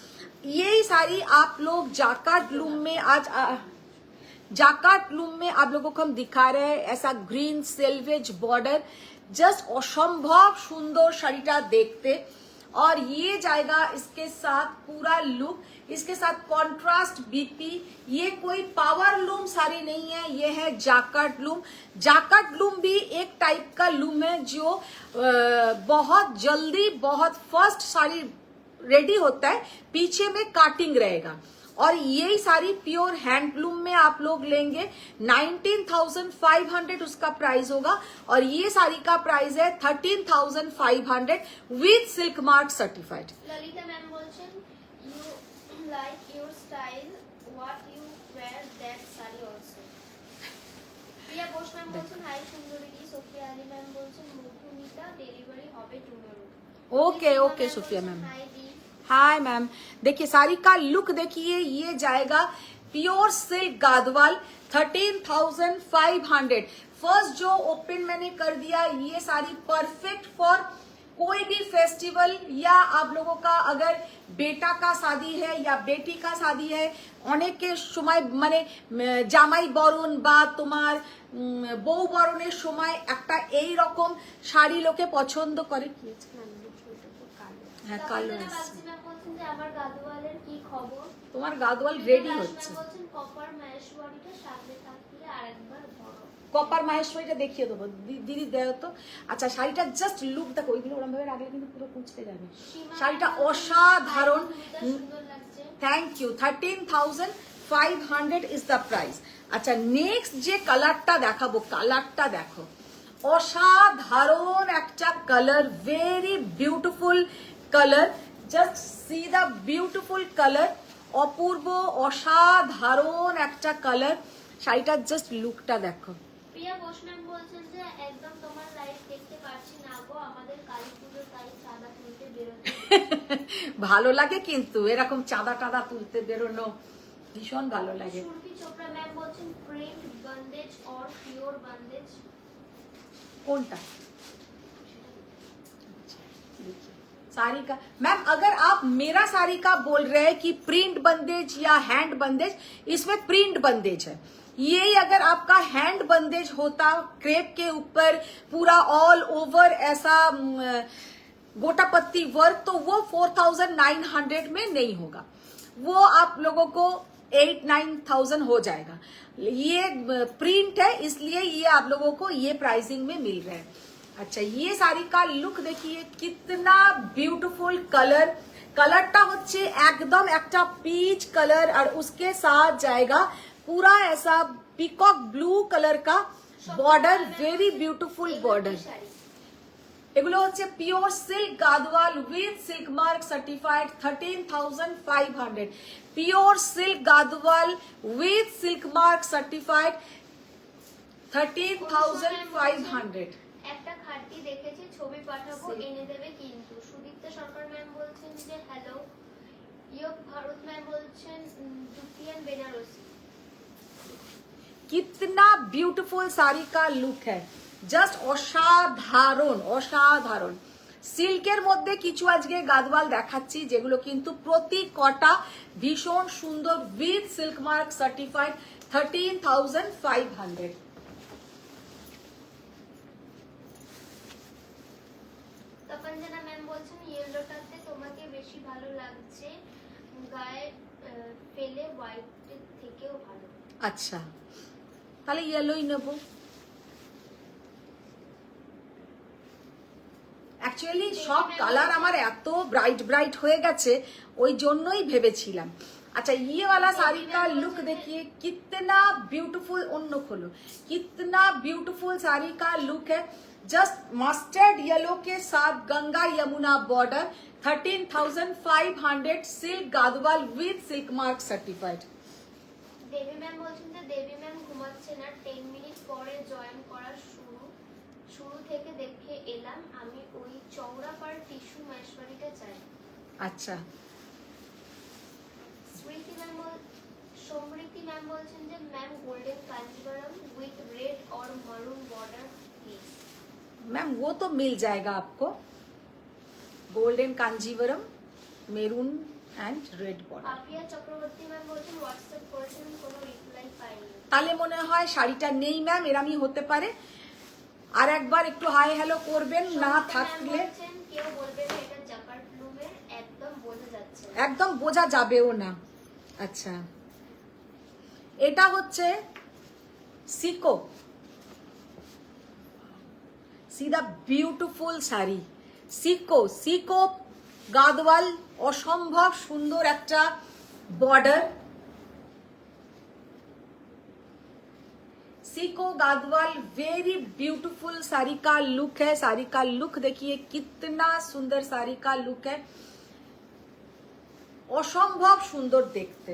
यही साड़ी आप लोग जाकार्ड लूम में आज जाकार्ड लूम में आप लोगों को हम दिखा रहे हैं। ऐसा ग्रीन सेल्वेज बॉर्डर, जस्ट असंभव सुंदर শাড়িটা देखते। और ये जाएगा इसके साथ पूरा लुक, इसके साथ कॉन्ट्रास्ट बीपी। ये कोई पावर लूम साड़ी नहीं है, ये है जाकार्ड लूम। जाकार्ड लूम भी एक टाइप का लूम है जो बहुत जल्दी बहुत फर्स्ट साड़ी रेडी होता है, पीछे में काटिंग रहेगा। और यही साड़ी प्योर हैंडलूम में आप लोग लेंगे 19,500 उसका प्राइस होगा। और ये साड़ी का प्राइस है 13,500 with silk mark certified. Lalita ma'am বলছেন you like your style what you wear that sari also. Priya Bose ma'am বলছেন হাই সুন্দরী। সোফিয়া আলী ম্যাম বলছেন মধুমিতা ডেলিভারি হবে tomorrow. Okay okay Sophia ma'am, hi দি। Hi ma'am. देखिए साड़ी का लुक देखिए, ये जाएगा प्योर सिल्क गादवाल 13,500। फर्स्ट जो ओपन मैंने कर दिया, ये साड़ी परफेक्ट फॉर कोई भी फेस्टिवल या आप लोगों का अगर बेटा का शादी है या बेटी का शादी है, অনেকের সময় মানে জামাই বরণ বা তোমার বউ বরণের সময় একটা এই রকম শাড়ি লোকে পছন্দ করে। কি হ্যাঁ কালো তপন ম্যাম বলছেন যে আমার গাদওয়ালের কি খবর। তোমার গাদওয়াল রেডি হচ্ছে। বলছেন কপার মহেশ্বরীটা সামনে থাকলে আরেকবার ধরো। কপার মাহেশ্বরীটা দেখিয়ে দেবো দিদি, দেও তো। আচ্ছা শাড়িটা জাস্ট লুক দেখো, ওইগুলো ওরকম ভাবে রাখলে কিন্তু পুরো কুঁচকে যাবে। শাড়িটা অসাধারণ, সুন্দর লাগছে। Thank you. 13,500 is the price. আচ্ছা নেক্সট যে কালারটা দেখাবো, কালারটা দেখো, অসাধারণ একটা কালার, very beautiful colour. Just see the beautiful colour, অপূর্ব অসাধারণ একটা কালার। শাড়িটার জাস্ট লুকটা দেখো। প্রিয়া বোস ম্যাম বলছেন যে একদম তোমার লাইভ দেখতে পাচ্ছি না গো, আমাদের কালী পুজোর তাই চাঁদা তুলতে বেরোতে। ভালো লাগে কিন্তু এরকম চাঁদা টাদা তুলতে বেরোনো ভীষণ ভালো লাগে। সুরভি চোপড়া ম্যাম বলছেন প্রিন্ট बंदेज और प्योर बंदेज কোনটা? साड़ी का मैम अगर आप मेरा साड़ी का बोल रहे हैं कि प्रिंट बंदेज या हैंड बंदेज, इसमें प्रिंट बंदेज है। ये अगर आपका हैंड बंदेज होता क्रेप के ऊपर पूरा ऑल ओवर ऐसा गोटा पत्ती वर्क, तो वो 4,900 में नहीं होगा, वो आप लोगों को 8-9,000 हो जाएगा। ये प्रिंट है इसलिए ये आप लोगों को ये प्राइसिंग में मिल रहा है। अच्छा ये साड़ी का लुक देखिए, कितना ब्यूटीफुल कलर। कलरটা হচ্ছে একদম একটা पीच कलर और उसके साथ जाएगा पूरा ऐसा पीकॉक ब्लू कलर का बॉर्डर, वेरी ब्यूटीफुल बॉर्डर। এগুলো হচ্ছে pure silk Gadwal with silk mark certified 13,500। Pure silk Gadwal with silk mark certified 13,500। একটা খাটি দেখেছি, ছবি পাঠাবো, এনে দেবে কিন্তু। সুদীপ্তা সরকার ম্যাম বলছেন যে হ্যালো। ইয়োগ ভারত ম্যাম বলছেন দুপিয়ান বেনারসি। कितना ब्यूटीफुल साड़ी का लुक है, জাস্ট অসাধারণ অসাধারণ। সিল্কের মধ্যে কিছু আজকে গাদওয়াল দেখাচ্ছি যেগুলো কিন্তু প্রতি কটা ভীষণ সুন্দর with silk mark certified 13,500। Tapanjana ma'am বলছেন ইয়েলোটাতে তোমাকে বেশি ভালো লাগছে, গায়ে ফেলে হোয়াইটের থেকেও ভালো। আচ্ছা তাহলে ইয়েলোই নেবো। অ্যাকচুয়ালি সব কালার আমার এত ব্রাইট ব্রাইট হয়ে গেছে, ওই জন্যই ভেবেছিলাম। अच्छा ये वाला साड़ी का लुक देखिए, कितना ब्यूटीफुल, उन्न खोलो, कितना ब्यूटीफुल साड़ी का लुक है। जस्ट मस्टर्ड येलो के साथ Ganga Yamuna border 13,500 silk Gadwal with silk mark certified. Devi ma'am বলছেন যে দেবী ম্যাম ঘুমাচ্ছে না, 10 মিনিট পরে জয়েন করা শুরু থেকে দেখে এলাম, আমি ওই চওড়া পার টিস্যু মহেশ্বরীটা চাই। আচ্ছা সমৃতি ম্যাম ম্যাম বলছেন যে ma'am golden Kanjivaram with red और मरून बॉर्डर प्लीज। मैम वो तो मिल जाएगा आपको, golden Kanjivaram maroon and red border. Papiya Chakraborty ma'am বলছেন হোয়াটসঅ্যাপ করেছেন কোনো রিপ্লাই পাইনি। তাহলে মনে হয় শাড়িটা নেই ম্যাম, এরমই হতে পারে। আর একবার একটু হাই হ্যালো করবেন, না থাকলে কেউ বলবে না এটা জাকার্ড ব্লুমের, একদম বোঝা যাচ্ছে না। একদম বোঝা যাবেও না। আচ্ছা, এটা হচ্ছে Sico, see the beautiful sari, Sico, Sico Gadwal, অসম্ভব সুন্দর একটা border. Sico Gadwal very beautiful sari का लुक है। साड़ी का लुक देखिए कितना सुंदर साड़ी का लुक है, অসম্ভব সুন্দর দেখতে।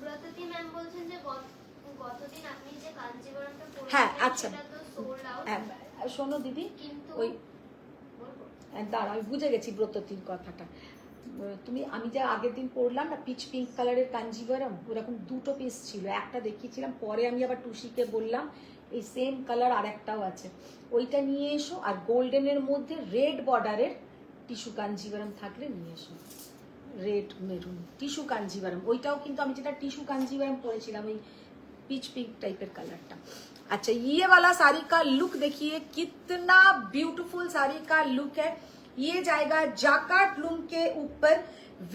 ব্রততী ম্যাম বলছেন যে গতদিন আপনি যে কাঞ্জিভারমটা পরেছেন হ্যাঁ, আচ্ছা। সেটা তো সোল্ড আউট, হ্যাঁ, শোনো দিদি, কিন্তু ওই দাঁড়া, আমি বুঝে গেছি ব্রততির কথাটা। তুমি আমি যে আগের দিন পরলাম না পিচ পিঙ্ক কালারের কাঞ্জিভারম, ওরকম দুটো পিস ছিল, একটা দেখিয়েছিলাম, পরে আমি আবার টুসিকে বললাম এই সেম কালার আর একটাও আছে, ওইটা নিয়ে এসো। আর গোল্ডেনের মধ্যে রেড বর্ডারের টিস্যু কাঞ্জিভারম থাকলে নিয়ে এসো, রেড মেরুন টিস্যু কাঞ্জিভারম। ওইটাও কিন্তু আমি যেটা টিস্যু কাঞ্জিভারম পরেছিলাম ওই पिच पिंक टाइपर कलर। अच्छा, ये वाला साड़ी का लुक देखिए कितना ब्यूटीफुल साड़ी का लुक है। ये जाएगा जाकार्ड लूम के ऊपर,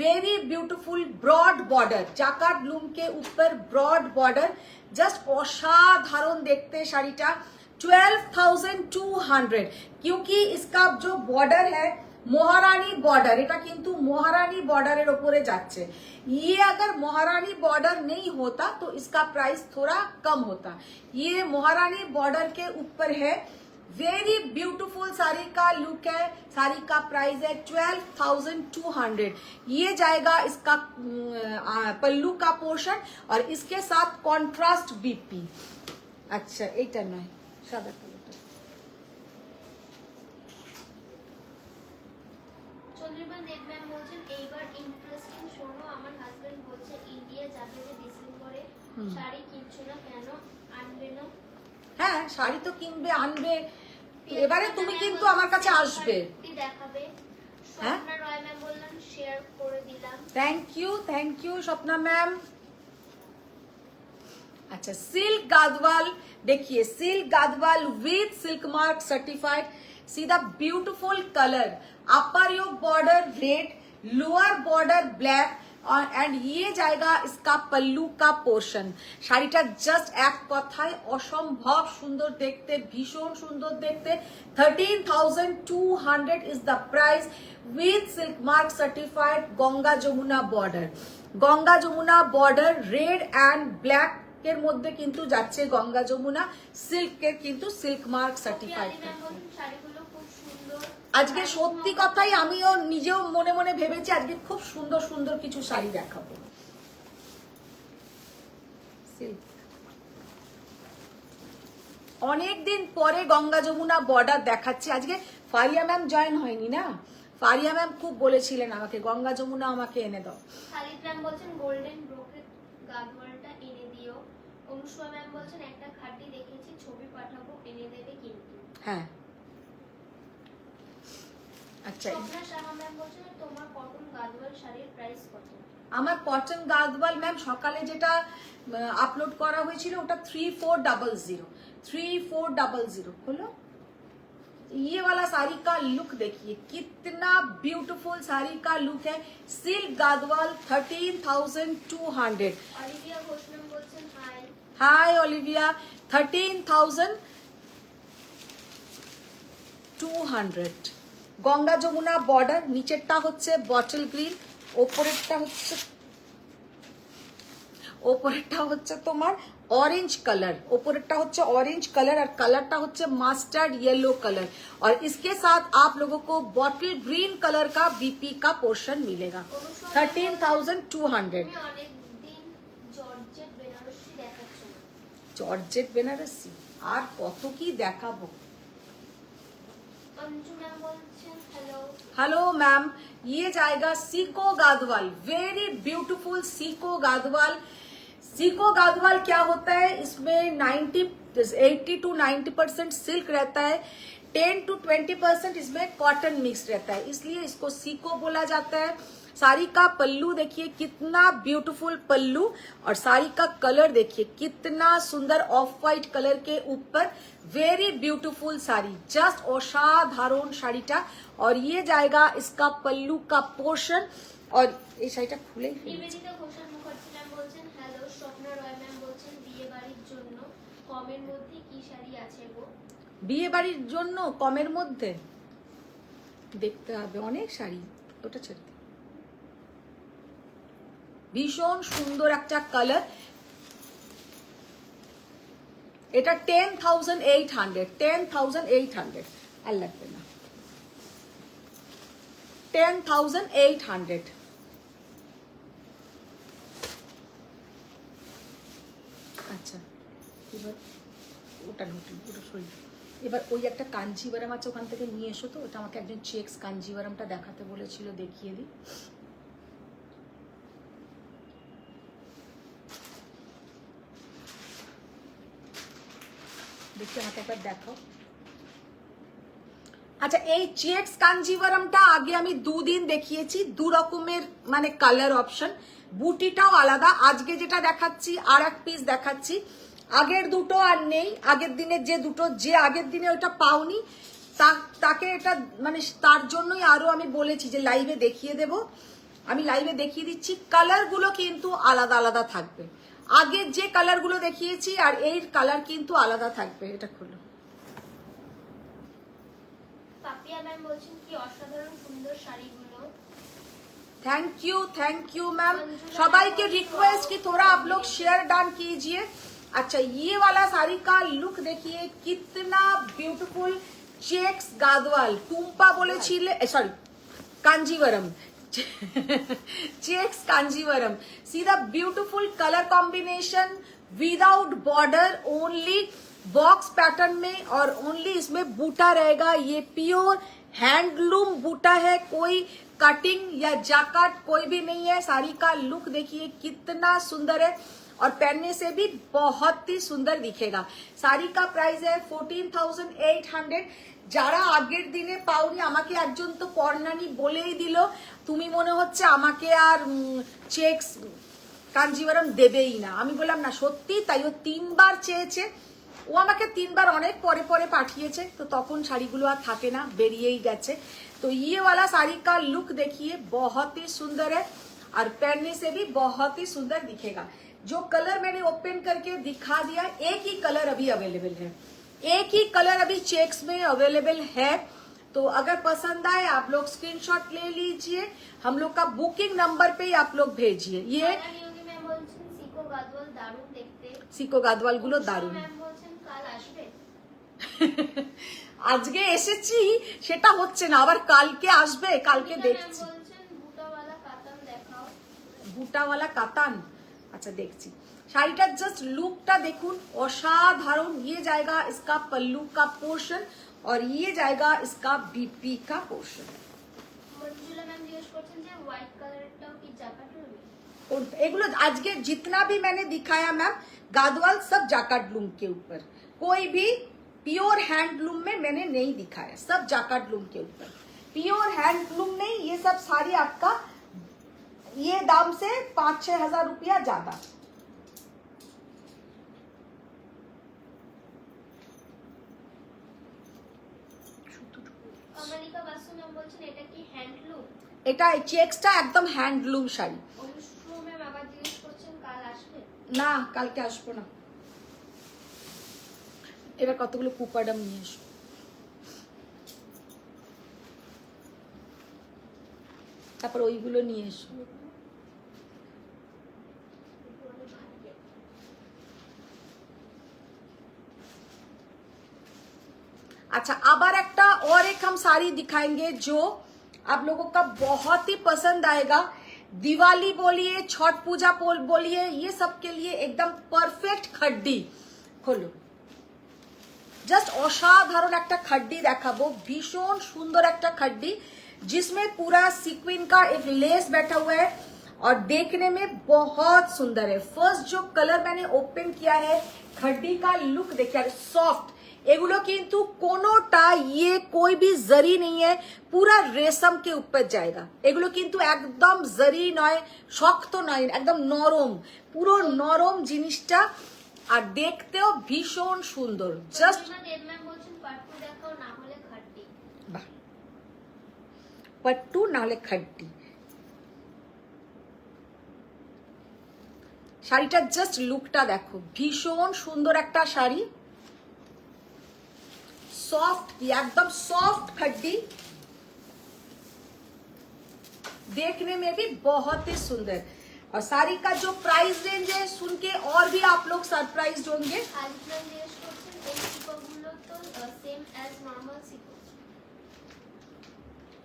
very beautiful broad border, jacquard loom के ऊपर ब्रॉड बॉर्डर, जस्ट असाधारण देखते शाड़ीटा। 12,200, क्योंकि इसका जो बॉर्डर है महारानी बॉर्डर, এটা কিন্তু महारानी बॉर्डर ওপরে যাচ্ছে। ये अगर महारानी बॉर्डर नहीं होता तो इसका प्राइस थोड़ा कम होता। ये महारानी बॉर्डर के ऊपर है, वेरी ब्यूटीफुल साड़ी का लुक है। साड़ी का प्राइस है 12,200। ये जाएगा इसका पल्लू का पोर्शन और इसके साथ कॉन्ट्रास्ट बीपी। अच्छा, এইটা নয়, সাদা কালারটা। চন্দ্রিমা দেব ম্যাম বলছেন এইবার ইন্টারেস্টিং শোনো, আমার হাজবেন্ড বলছে ইন্ডিয়া যাবে যে ডিসেম্বরে, শাড়ি কিনছো না কেন, আনবে না? হ্যাঁ, শাড়ি তো কিনবে, আনবে, এবারে তুমি কিন্তু আমার কাছে আসবে। দেখাবে। হ্যাঁ, স্বপ্না রয় ম্যাম বললেন শেয়ার করে দিলাম। Thank you Swapna ma'am. अच्छा, सिल्क गादवाल देखिए, silk Gadwal with silk mark certified. See the beautiful colour, upper yoke border red, lower border black, and ये जाएगा इसका पल्लू का पोर्शन। শাড়িটা জাস্ট এক কথায় অসম্ভব সুন্দর দেখতে, ভীষণ সুন্দর দেখতে। 13,200 is the price with silk mark certified Ganga Jamuna border. Ganga Jamuna border red and black এর মধ্যে কিন্তু যাচ্ছে গঙ্গা যমুনা সিল্কের, কিন্তু সিল্ক মার্ক সার্টিফাইড। শাড়িগুলো খুব সুন্দর। আজকে সত্যি কথাই আমিও নিজেও মনে মনে ভেবেছি আজকে খুব সুন্দর সুন্দর কিছু শাড়ি দেখাবো। অনেকদিন পরে গঙ্গা যমুনা বর্ডার দেখাচ্ছি। আজকে ফারিয়া ম্যাম জয়েন হয়নি না, ফারিয়া ম্যাম খুব বলেছিলেন আমাকে গঙ্গা যমুনা আমাকে এনে দাও। খালিদ ম্যাম বলছেন গোল্ডেন ব্রোকেট গাদওয়ালটা এনে দিও। অনুষ্কা ম্যাম বলছেন একটা খাটি দেখেছি, ছবি পাঠাবো, এনে দেবে কিন্তু। হ্যাঁ, আচ্ছা। স্বপ্না শাহ ম্যাম বলছেন তোমার কটন গাদওয়াল শাড়ির প্রাইস কত? আমার কটন গাদওয়াল ম্যাম সকালে যেটা আপলোড করা হয়েছিল ওটা 3400। 3400 হলো। ये वाला साड़ी का लुक देखिए कितना ब्यूटीफुल साड़ी का लुक है। सिल्क गादवाल 13,200। অলিভিয়া ঘোষ ম্যাম বলছেন হাই। हाय ओलिविया, 13,200। গঙ্গা যমুনা বর্ডার, নিচেরটা হচ্ছে বটল গ্রিন, ওপরেরটা হচ্ছে তোমার ऑरेंज कलर, ওপরেরটা হচ্ছে ऑरेंज कलर और कलरটা হচ্ছে मस्टर्ड येलो कलर, और इसके साथ आप लोगों को बॉटल ग्रीन कलर का बीपी का पोर्शन मिलेगा। 13,200। তুমি অনেক দিন জর্জেট বেনারসি দেখাচ্ছ না। জর্জেট বেনারসি আর কত কি দেখাবো। अंजू मैम बोलছেন हेलो। हेलो मैम, ये जाएगा सीको गादवाल, वेरी ब्यूटीफुल सीको गादवाल। सीको गादवाल क्या होता है, इसमें 80 to 90% सिल्क रहता है, 10 to 20% इसमें कॉटन मिक्स रहता है, इसलिए इसको सीको बोला जाता है। साड़ी का पल्लू देखिए कितना ब्यूटीफुल पल्लू, और साड़ी का कलर देखिए कितना सुंदर ऑफ वाइट कलर के ऊपर, वेरी ब्यूटीफुल साड़ी, जस्ट असाधारण শাড়িটা। और ये जाएगा इसका पल्लू का पोर्शन, और এই শাড়িটা খুলেই ফেলেছি। নিবেদিতা ঘোষাল মুখার্জি ম্যাম বলছেন হ্যালো, স্বপ্না রয় ম্যাম বলছেন বিয়ে বাড়ির জন্য কমের মধ্যে কি শাড়ি আছে গো? বিয়ে বাড়ির জন্য কমের মধ্যে দেখতে হবে, অনেক শাড়ি, ওটা ছেড়ে দে। ভীষণ সুন্দর একটা কালার, এটা 10,800 আর লাগবে না, 10,800। আচ্ছা এবার ওটা নতুন, ওটা সরি। এবার ওই একটা কাঞ্জিভারাম আছে, ওখান থেকে নিয়ে এসো তো, ওটা আমাকে একজন চেক্স কাঞ্জিভারামটা দেখাতে বলেছিল, দেখিয়ে দিই। দেখি আমাকে একবার দেখাও। আচ্ছা এই চেক্স কাঞ্জিভারামটা আগে আমি দুদিন দেখিয়েছি, দু রকমের মানে কালার অপশন, বুটিটাও আলাদা। আজকে যেটা দেখাচ্ছি আর এক পিস দেখাচ্ছি, আগের দুটো আর নেই, আগের দিনের যে দুটো, যে আগের দিনে ওটা পাওনি তাকে এটা মানে তার জন্যই আরো আমি বলেছি যে লাইভে দেখিয়ে দেব, আমি লাইভে দেখিয়ে দিচ্ছি। কালারগুলো কিন্তু আলাদা আলাদা থাকবে, আগের যে কালারগুলো দেখিয়েছি আর এর কালার কিন্তু আলাদা থাকবে। এটা খুলো। পাপিয়া ম্যাম বলছেন কি অসাধারণ সুন্দর শাড়িগুলো। Thank you ma'am. सबाई के रिक्वेस्ट कि थोड़ा आप लोग शेयर डान कीजिए। अच्छा ये वाला साड़ी का लुक देखिए कितना ब्यूटीफुल, चेक्स गादवाल, टुम्पा बोलेছিলে, sorry Kanjeevaram, checks Kanjeevaram. See the beautiful colour combination, without border, only box pattern में, और ओनली इसमें बूटा रहेगा। ये प्योर हैंडलूम बूटा है, कोई कटिंग या जाकाट कोई भी नहीं है। साड़ी का लुक देखिए कितना सुंदर है, और पहनने से भी बहुत ही सुंदर दिखेगा। साड़ी का प्राइस है 14,800। যারা আগের দিনে পাওনি, আমাকে একজন তো পর্ণানি বলেই দিল তুমি মনে হচ্ছে আমাকে আর চেক্স কাঞ্জিভারাম দেবেই না। আমি বললাম না সত্যি তাই, ও 3 বার চেয়েছে, ও আমাকে 3 বার অনেক পরে পরে পাঠিয়েছে, তো তখন শাড়িগুলো আর থাকে না, বেরিয়েই গেছে। तो ये वाला साड़ी का लुक देखिए बहुत ही सुंदर है, और पहनने से भी बहुत ही सुंदर दिखेगा। जो कलर मैंने ओपन करके दिखा दिया, एक ही कलर अभी अवेलेबल है, एक ही कलर अभी चेक्स में अवेलेबल है। तो अगर पसंद आए आप लोग स्क्रीनशॉट ले लीजिए, हम लोग का बुकिंग नंबर पे ही आप लोग भेजिए। ये ম্যাম বলছেন সিকো গাদওয়াল দারুণ দেখতে। সিকো গাদওয়াল গুলো দারুণ। ম্যাম বলছেন কাল আসবে। আজকে এসেছি সেটা হচ্ছে না, আবার কালকে আসবে, কালকে দেখছি। বলছেন বুটাওয়ালা কাতান দেখাও। বুটাওয়ালা কাতান, अच्छा देखছি। শাড়িটার জাস্ট লুকটা দেখুন অসাধারণ। ये जाएगा इसका पल्लू का पोर्शन, और ये जाएगा इसका बीपी का पोर्शन। মঞ্জুলা ম্যাম জিজ্ঞেস করছেন যে হোয়াইট কালারটাও কি জাকাট হবে? और एगुलो आज के जितना भी मैंने दिखाया मैम, गादवाल सब जाकार्ड लूम के ऊपर, कोई भी प्योर हैंडलूम में मैंने नहीं दिखाया, सब जाकार्ड लूम के ऊपर। प्योर हैंडलूम नहीं, ये सब साड़ी आपका ये दाम से 5-6 हजार रुपया ज्यादा। কমলিকা বাসু ম্যাম বলছেন এটা কি হ্যান্ডলুম? এটা চেক্সটা একদম হ্যান্ডলুম শাড়ি। অনুষ্ঠু ম্যাম আবার জিজ্ঞেস করছেন কাল আসবে? না কালকে আসবো না, এবার কতগুলো কুপাডাম নিয়ে এসো। তারপর ওইগুলো নিয়ে এসো। अच्छा আবার একটা और एक हम साड़ी दिखाएंगे जो आप लोगों का बहुत ही पसंद आएगा। दिवाली बोलिए, छठ पूजा बोलिए, ये सब के लिए एकदम परफेक्ट खड्डी। खोलो, জাস্ট অসাধারণ একটা खड्डी দেখাবো, ভীষণ সুন্দর একটা खड्डी जिसमें पूरा सीक्विन का एक लेस बैठा हुआ है। और देखने में बहुत सुंदर है। फर्स्ट जो कलर मैंने ओपन किया है, खड्डी का लुक देखिए, सॉफ्ट, এগুলো কিন্তু কোনোটা ये कोई भी जरी नहीं है, पूरा रेशम के ऊपर जाएगा। এগুলো কিন্তু একদম জরি নয়, শক্ত নয়, একদম নরম, পুরো নরম জিনিসটা, আর দেখতেও ভীষণ সুন্দর। জাস্ট দেব ম্যাম বলছেন পাট্টু দেখাও, না হলে খাট্টি। বাহ, পট্টু নাহলে খাড্ডি। শাড়িটার জাস্ট লুকটা দেখো, ভীষণ সুন্দর একটা শাড়ি, सॉफ्ट, एकदम सॉफ्ट खड्डी, देखने में भी बहुत ही सुंदर। और साड़ी का जो प्राइस रेंज है सुन के और भी आप लोग सरप्राइज्ड होंगे। খালিদ ম্যাম জিজ্ঞেস করছেন এই সিকোগুলো তো সেম অ্যাজ নরমাল সিকো।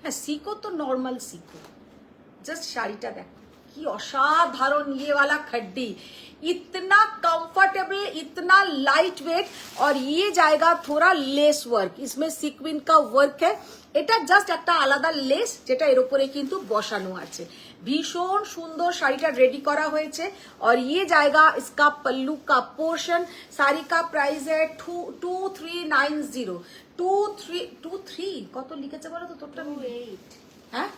হ্যাঁ, সিকো তো নর্মাল সিকো। জাস্ট শাড়িটা দেখো কি অসাধারণ, ये वाला खड्डी इतना कंफर्टेबल, इतना लाइट वेट, और ये जाएगा थोड़ा लेस वर्क, इसमें सीक्विन का वर्क है। এটা জাস্ট একটা আলাদা লেস যেটা এর উপরে কিন্তু বসানো আছে। ভীষণ সুন্দর শাড়িটা রেডি করা হয়েছে। और ये जाएगा इसका पल्लू का पोर्शन। साड़ी का प्राइस है 2390। 23 কত লিখেছে বলো তো? তোরটা 28 হ্যাঁ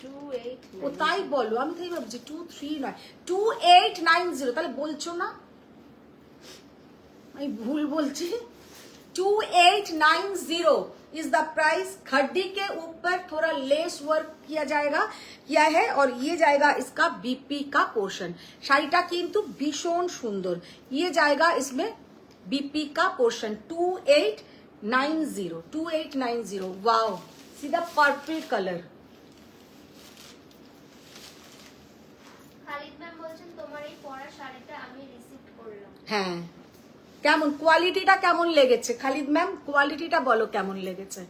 28 ও তাই বলো, আমি তাই ভাবছি 23 নয় 2890। তাহলে বলছো না আমি ভুল বলছি? 2890 इज द प्राइस। खड्डी के ऊपर थोड़ा लेस वर्क किया है और ये जाएगा इसका बीपी का पोर्शन। শাড়িটা কিন্তু ভীষণ সুন্দর। ये जाएगा इसमें बीपी का portion 2890। Wow, see the purple colour. Khalid ma'am বলছেন তোমার এই পরা শাড়িটা আমি রিসিভ করলাম। হ্যাঁ, কেমন কোয়ালিটিটা কেমন লেগেছে খালিদ ম্যাম? কোয়ালিটিটা বলো কেমন লেগেছে?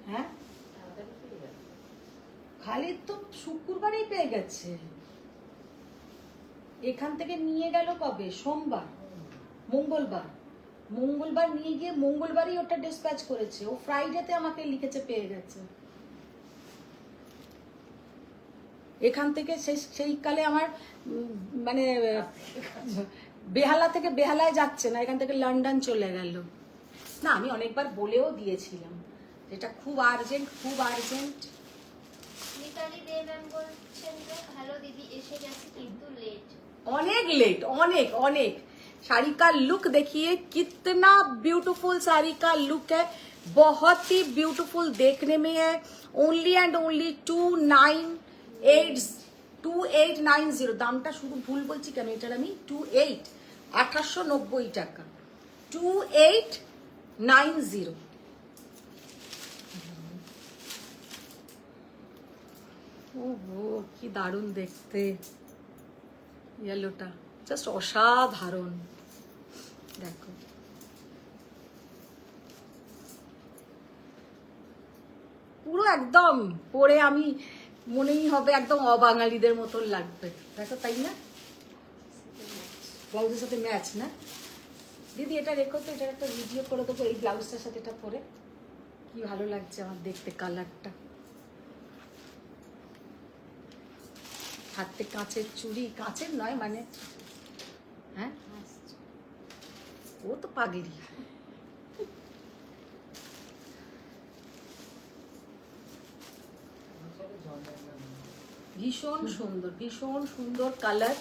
হ্যাঁ, খালিদ তো শুক্রবারেই পেয়ে গেছে। এখান থেকে নিয়ে গেল কবে? সোমবার, মঙ্গলবার নিয়ে গিয়ে মঙ্গলবারই ওটা ডিসপ্যাচ করেছে। ও ফ্রাইডেতে আমাকে লিখেছে পেয়ে গেছে। এখান থেকে সেই কালে আমার মানে বেহালা থেকে বেহালায় যাচ্ছে না, এখান থেকে লন্ডন চলে গেল। না, আমি অনেকবার বলেও দিয়েছিলাম যেটা খুব আর্জেন্ট, খুব আর্জেন্ট। মিতালি দে ম্যাম বলছেন যে হ্যালো দিদি, এসে গেছে কিন্তু লেট। অনেক লেট, অনেক অনেক। साड़ी का लुक देखिए, कितना ब्यूटीफुल साड़ी का लुक है, बहुत ही ब्यूटीफुल देखने में है। Only and only 2890। দামটা শুধু ভুল বলছি কেন? এটার আমি 2890 টাকা। 2890। ওহো, কি দারুণ দেখতে ইয়েলোটা, জাস্ট অসাধারণ। দেখো পুরো একদম পরে আমি মনেই হবে একদম অবাঙালিদের মতন লাগবে। দেখো, তাই না? ব্লাউজের সাথে ম্যাচ না? দিদি এটা রেখো তো, এটার একটা ভিডিও করে দেবো এই ব্লাউজটার সাথে। এটা পরে কি ভালো লাগছে আমার দেখতে, কালারটা। হাতে কাঁচের চুড়ি, কাঁচের নয় মানে, হ্যাঁ ও তো পাগলি। भीषण सुंदर, भीषण सुंदर कलर।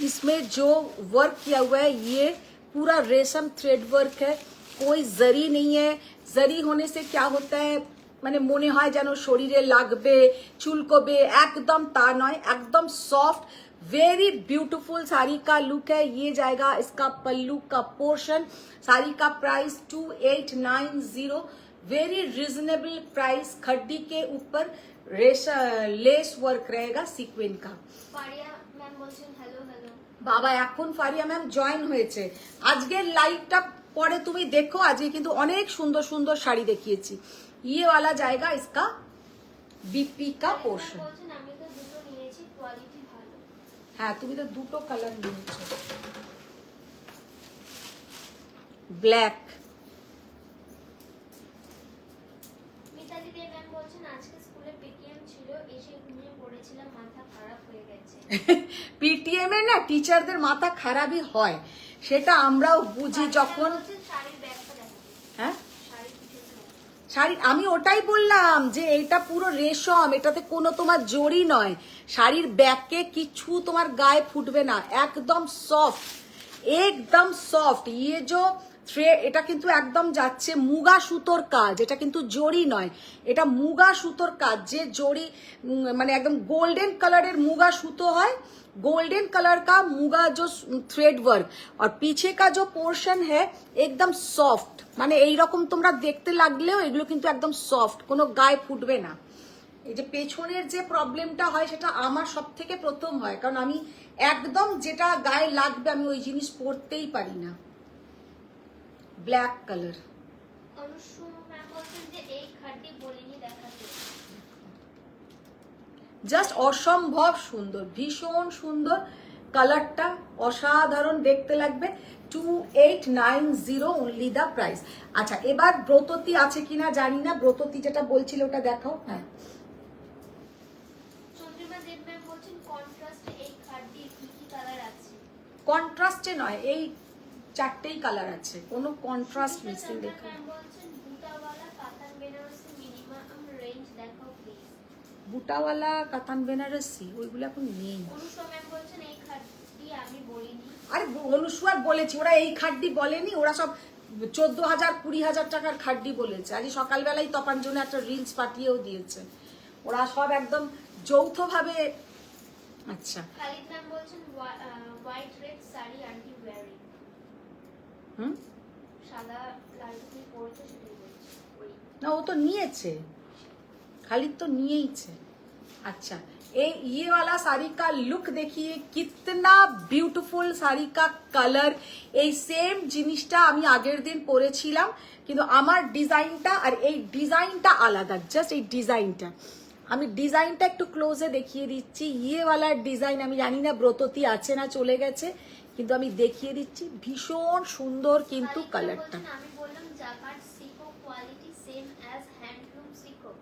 इसमें जो वर्क किया हुआ है ये पूरा रेशम थ्रेड वर्क है, कोई जरी नहीं है। जरी होने से क्या होता है মানে মনে হয় যেন শরীরে লাগবে, চুলকবে, একদম তা নয়, একদম সফট, वेरी ब्यूटीफुल। साड़ी का लुक है। ये जाएगा इसका पल्लू का पोर्शन। साड़ी का प्राइस 2890, वेरी रिजनेबल प्राइस। खड्डी के ऊपर लेस वर्क रहेगा सीक्वेंस का। ফারিয়া ম্যাম বলছেন হ্যালো হ্যালো। বাবা, এখন ফারিয়া ম্যাম জয়েন হয়েছে। আজকের লাইভটা পরে তুমি দেখো, আজকে কিন্তু অনেক সুন্দর সুন্দর শাড়ি দেখিয়েছি। ये वाला जाएगा इसका बीपी का पोर्शन। বলছেন আমি হ্যাঁ তুমি তো দুটো কালার নিয়েছো, ব্ল্যাক। মিতালি দে ম্যাম বলছেন আজকে স্কুলে পেটিএম ছিল, এসে ঘুমিয়ে পড়েছিলাম, মাথা খারাপ হয়ে গেছে। পিটিএম এ না টিচারদের মাথা খারাপই হয়, সেটা আমরাও বুঝি যখন। বলছেন শাড়ির ব্যাগটা দেখো। হ্যাঁ শাড়ির পিছনে দেখো। শাড়ি, আমি ওটাই বললাম যে এটা পুরো রেশম, এটাতে কোনো তোমার জড়ি নয়, শাড়ির ব্যাকে কিছু তোমার গায়ে ফুটবে না, একদম সফট, একদম সফট। ইয়ে যে থ্রে, এটা কিন্তু একদম যাচ্ছে মুগা সুতোর কাজ, এটা কিন্তু জড়ি নয়, এটা মুগা সুতোর কাজ। যে জড়ি মানে একদম गोल्डन कलर मुगा सूतो है, गोल्डन कलर का मुगा जो थ्रेड वर्क, और पीछे का जो पोर्शन है एकदम सॉफ्ट, মানে এই রকম তোমরা দেখতে লাগলেও এগুলো কিন্তু একদম সফট, কোনো গায়ে ফুটবে না। এই যে পেছনের যে প্রবলেমটা হয় সেটা আমার সব থেকে প্রথম হয়, কারণ আমি একদম যেটা গায়ে লাগবে আমি ওই জিনিস পরতেই পারি না। Black colour. অনুষ্ণু ম্যাম বলছেন যে এই খাটি বলিনি দেখাতে। জাস্ট অসম্ভব সুন্দর, ভীষণ সুন্দর কালারটা, অসাধারণ দেখতে লাগবে। 2890 অনলি দা প্রাইস। আচ্ছা এবার ব্রততি আছে কিনা জানি না, ব্রততি যেটা বলছিল ওটা দেখাও। হ্যাঁ চন্দ্রিমা দেব ম্যাম বলছেন কন্ট্রাস্টে এই খাটির কি কি কালার আছে? কন্ট্রাস্টে নয়, এই চারটেই কালার আছে, কোনো কন্ট্রাস্ট মিসিং সুচিত্রা দেখো। ম্যাম বলছেন বুটাওয়ালা কাতান বেনারসি মিনিমাম রেঞ্জ দেখাও প্লিজ। বুটাওয়ালা কাতান বেনারসি ওইগুলো এখন নেই। অনুষ্কা ম্যাম বলছেন এই খাটি আমি বলিনি। আরে অনুসুয়ার বলেছি, ওরা এই খাড্ডি বলেনি, ওরা সব 14,000 20,000 টাকার খাড্ডি বলেছে। আজ সকালবেলায় তপার জন্য একটা রিলস পাঠিয়েও দিয়েছে, ওরা সব একদম যৌথভাবে। আচ্ছা খালিদ ম্যাম বলছেন white red sari auntie wearing. হুম, সাদা লাল তুমি পরেছো সেটাই বলছি। ওই না ও তো নিয়েছে, খালিদ তো নিয়েইছে। अच्छा ये वाला साड़ी का लुक देखिए, कितना ब्यूटीफुल साड़ी का कलर। এই সেম জিনিসটা আমি আগের দিন পরেছিলাম, কিন্তু আমার ডিজাইনটা আর এই ডিজাইনটা আলাদা। জাস্ট এই ডিজাইনটা, আমি ডিজাইনটা একটু ক্লোজে দেখিয়ে দিচ্ছি। ইয়ে ওয়ালা ডিজাইন আমি জানি না ব্রততি আছে না চলে গেছে, কিন্তু আমি দেখিয়ে দিচ্ছি, ভীষণ সুন্দর কিন্তু খালিদ ম্যাম কালারটা। বলছেন আমি বললাম জাকার্ড সিকো কোয়ালিটি সেম অ্যাজ হ্যান্ডলুম সিকো।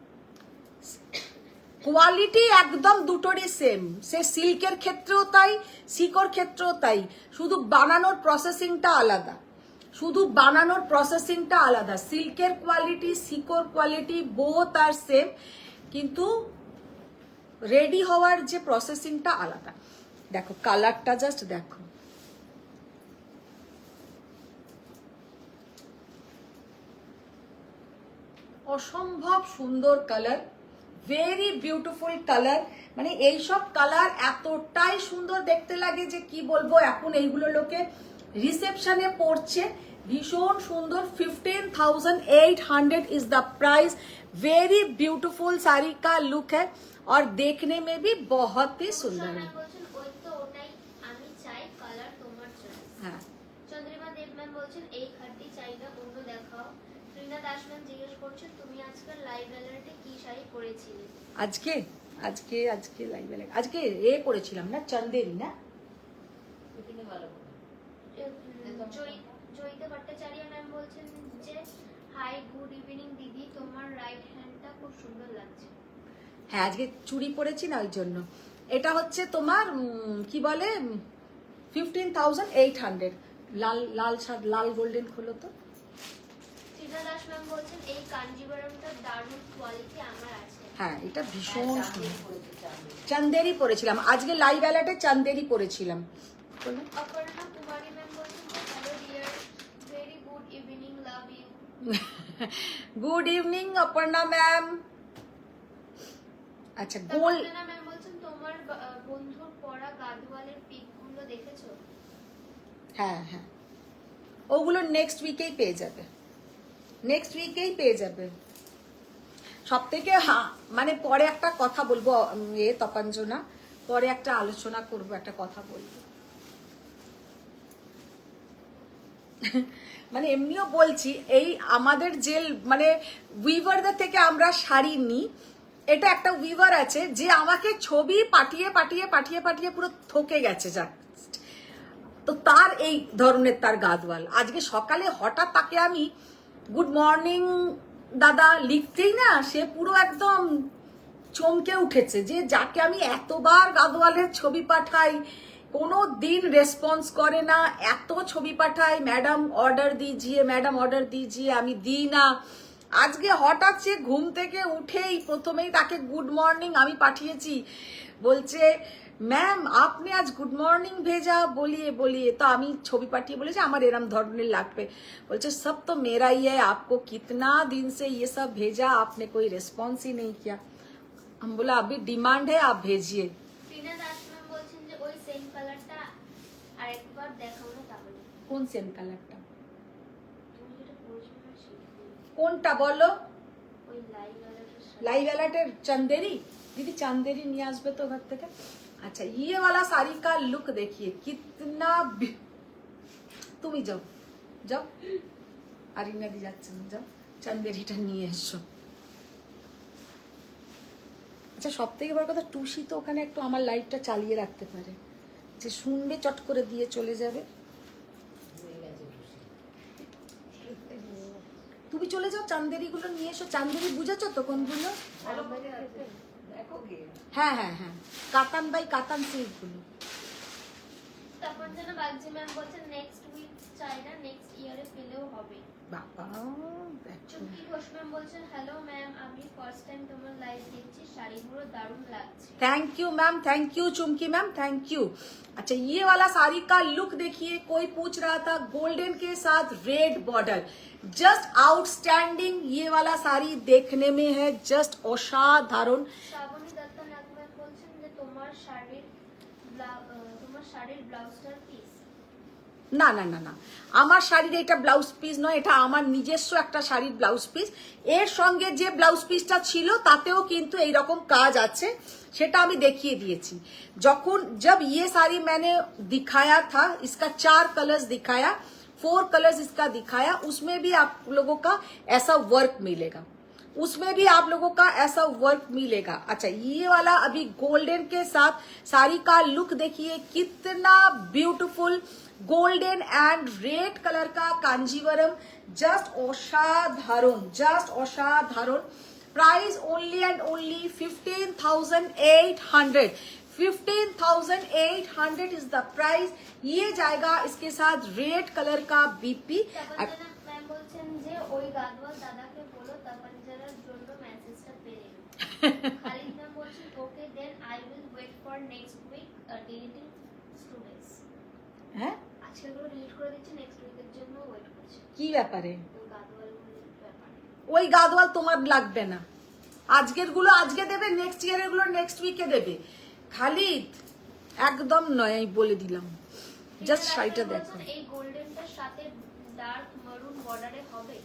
কোয়ালিটি একদম দুটোরই সেম, সে সিল্কের ক্ষেত্রেও তাই, সিকোর ক্ষেত্রেও তাই, শুধু বানানোর প্রসেসিংটা আলাদা, শুধু বানানোর প্রসেসিংটা আলাদা। সিল্কের কোয়ালিটি সিকোর কোয়ালিটি বোথ আর সেম, কিন্তু রেডি হওয়ার যে প্রসেসিংটা আলাদা। দেখো কালারটা জাস্ট দেখো, অসম্ভব সুন্দর কালার, ভেরি বিউটিফুল কালার। মানে এইসব কালার এতটাই সুন্দর দেখতে লাগে যে কি বলবো। এখন এইগুলো লোকে রিসেপশনে পড়ছে, ভীষণ সুন্দর। 15,800 is the price. Very beautiful sari का लुक है और देखने में भी बहुत ही सुंदर है। বলছেন ওই তো ওটাই আমি চাই কালার তোমার চয়েস। হ্যাঁ চন্দ্রিমা দেব ম্যাম বলছেন এই খাটটি চাই না অন্য দেখাও। রিনা দাস ম্যাম জিজ্ঞেস করছেন তুমি আজকাল লাইভ অ্যালার্টে কি শাড়ি পরেছিলে? আজকে আজকে আজকে লাইভে আজকে এ পড়েছিলাম না, চন্দেরি না। এখানে ভালো করে। জয়িতা ভট্টাচার্য ম্যাম বলছেন যে হাই গুড ইভিনিং দিদি, তোমার রাইট হ্যান্ডটা খুব সুন্দর লাগছে। হ্যাঁ আজকে চুড়ি পরেছি না ওই জন্য। এটা হচ্ছে তোমার কি বলে 15,800। লাল লাল লাল গোল্ডেন খোলো তো। ত্রিনা দাস ম্যাম বলছেন এই কাঞ্জিবরমটা দারুণ কোয়ালিটি আমার আছে। হ্যাঁ এটা ভীষণ হ্যাঁ, সুন্দর। চাঁদেরি পরেছে, চাঁদেরি। চান্দেরি পরেছিলাম আজকে লাইভ অ্যালার্টে, চান্দেরি পরেছিলাম। অপর্ণা কুমারী ম্যাম বলছেন যে hello dear, very good evening, love you. Good evening Aparna ma'am. আচ্ছা গোল, তমন্না ম্যাম বলছেন তোমার বন্ধুর পড়া গাদওয়ালের পিকগুলো দেখেছো? হ্যাঁ হ্যাঁ ওগুলো নেক্সট উইকেই পেয়ে যাবে, নেক্সট উইকেই পেয়ে যাবে। সব থেকে মানে পরে একটা কথা বলবো, তপাঞ্জনা পরে একটা আলোচনা করব, একটা কথা বলবো। মানে এমনিও বলছি, এই আমাদের যে মানে উইভারদের থেকে আমরা শাড়ি নিই, এটা একটা উইভার আছে যে আমাকে ছবি পাঠিয়ে পাঠিয়ে পাঠিয়ে পাঠিয়ে পুরো থকে গেছে যা। তো তার এই ধরনের তার গাদওয়াল। আজকে সকালে হঠাৎ তাকে আমি গুড মর্নিং দাদা লিখতেই না সে পুরো একদম চমকে উঠেছে যে যাকে আমি এতবার গাদওয়ালের ছবি পাঠাই কোনো দিন রেসপন্স করে না, এত ছবি পাঠাই ম্যাডাম অর্ডার দিজিয়ে ম্যাডাম অর্ডার দিজিয়ে, আমি দিই না। আজকে হঠাৎ সে ঘুম থেকে উঠেই প্রথমেই তাকে গুড মর্নিং আমি পাঠিয়েছি, বলছে मैम आपने आज गुड मॉर्निंग भेजा बोलिए बोलिए। तो আমি ছবি পাঠিয়ে বলেছি আমার এরম ধরনের লাগবে, বলছে सब तो मेरा ही है, आपको कितना दिन से ये सब भेजा आपने कोई रेस्पॉन्स ही नहीं किया। हम बोला अभी डिमांड है आप भेजिए। টিনা দাস ম্যাম বলছেন যে ওই সেম কালারটা আরেকবার দেখাও না তাহলে। কোন সেম কালারটা? তুমি যেটা পরেছো না সেটা কোনটা বলো? ওই লাইভ কালারটা। লাইভ অ্যালার্টের চান্দেরি दीदी, चांदेरी নিয়ে আসবে তো ঘর থেকে। अच्छा ये वाला साड़ी का लुक देखिए कितना তুমি যাও যাও আরিনা দি যাচ্ছে না, যাও চান্দেরিটা নিয়ে এসো। আচ্ছা সব থেকে বড় কথা টুসি তো ওখানে একটু আমার লাইটটা চালিয়ে রাখতে পারে, যে শুনবে চট করে দিয়ে চলে যাবে। তুমি চলে যাও চান্দেরি গুলো নিয়ে এসো। চান্দেরি বুঝেছো তো কোনগুলো? হ্যাঁ হ্যাঁ হ্যাঁ, কাতান বাই কাতান সিল্কগুলো। তখন যেন বাগজি ম্যাম বলছেন নেক্সট উইক চাইনা নেক্সট ইয়ারে পেলেও হবে। বাবা চুমকি ঘোষ ম্যাম বলছেন হ্যালো ম্যাম, আমি ফার্স্ট টাইম তোমার লাইভ দেখছি, শাড়িগুলো দারুণ লাগছে। Thank you ma'am, thank you Chumki ma'am, thank you. अच्छा ये वाला साड़ी का लुक देखिए, कोई पूछ रहा था गोल्डन के साथ रेड बॉर्डर, जस्ट आउटस्टैंडिंग। ये वाला साड़ी देखने में है जस्ट असाधारण। শ্রাবণী দত্ত নাগ ম্যাম বলছেন যে তোমার শাড়ির ব্লাউজটার পিস। না না না না, আমার শাড়ির এটা ব্লাউজ পিস নয়, এটা আমার নিজস্ব একটা শাড়ির ব্লাউজ পিস। এর সঙ্গে যে ব্লাউজ পিসটা ছিল তাতেও কিন্তু এইরকম কাজ আছে, সেটা আমি দেখিয়ে দিয়েছি। যখন जब ये साड़ी मैंने दिखाया था, इसका 4 कलर्स दिखाया, 4 कलर्स इसका दिखाया, उसमें भी आप लोगों का ऐसा वर्क मिलेगा, उसमें भी आप लोगों का ऐसा वर्क मिलेगा। अच्छा ये वाला अभी गोल्डन के साथ साड़ी का लुक देखिए कितना beautiful, golden and red colour का कांजीवरम, जस्ट असाधारण, जस्ट असाधारण। Price only and only 15,800, 15,800 is the price. ये जाएगा इसके साथ रेड कलर का बीपी। তপঞ্জনা ম্যাম বলছেন যে ওই গাদওয়াল দাদাকে বলো তপঞ্জনার জন্য মেসেজটা পেয়ে নেবে। খালিদ ম্যাম বলছেন okay then I will wait for next week deleting students. হ্যাঁ আজকেগুলো ডিলিট করে দিচ্ছি, নেক্সট উইকের জন্য ওয়েট করছি। কি ব্যাপারে? ওই গাদওয়ালগুলোর ব্যাপারে। ওই গাদওয়াল তোমার লাগবে না, আজকের গুলো আজকে দেবে, নেক্সট ইয়ারের গুলো নেক্সট উইকে দেবে। খালিদ একদম নয়, আমি বলে দিলাম। জাস্ট শাড়িটা দেখো, এই গোল্ডেনটার সাথে ডার্ক মেরুন বর্ডারে হবে।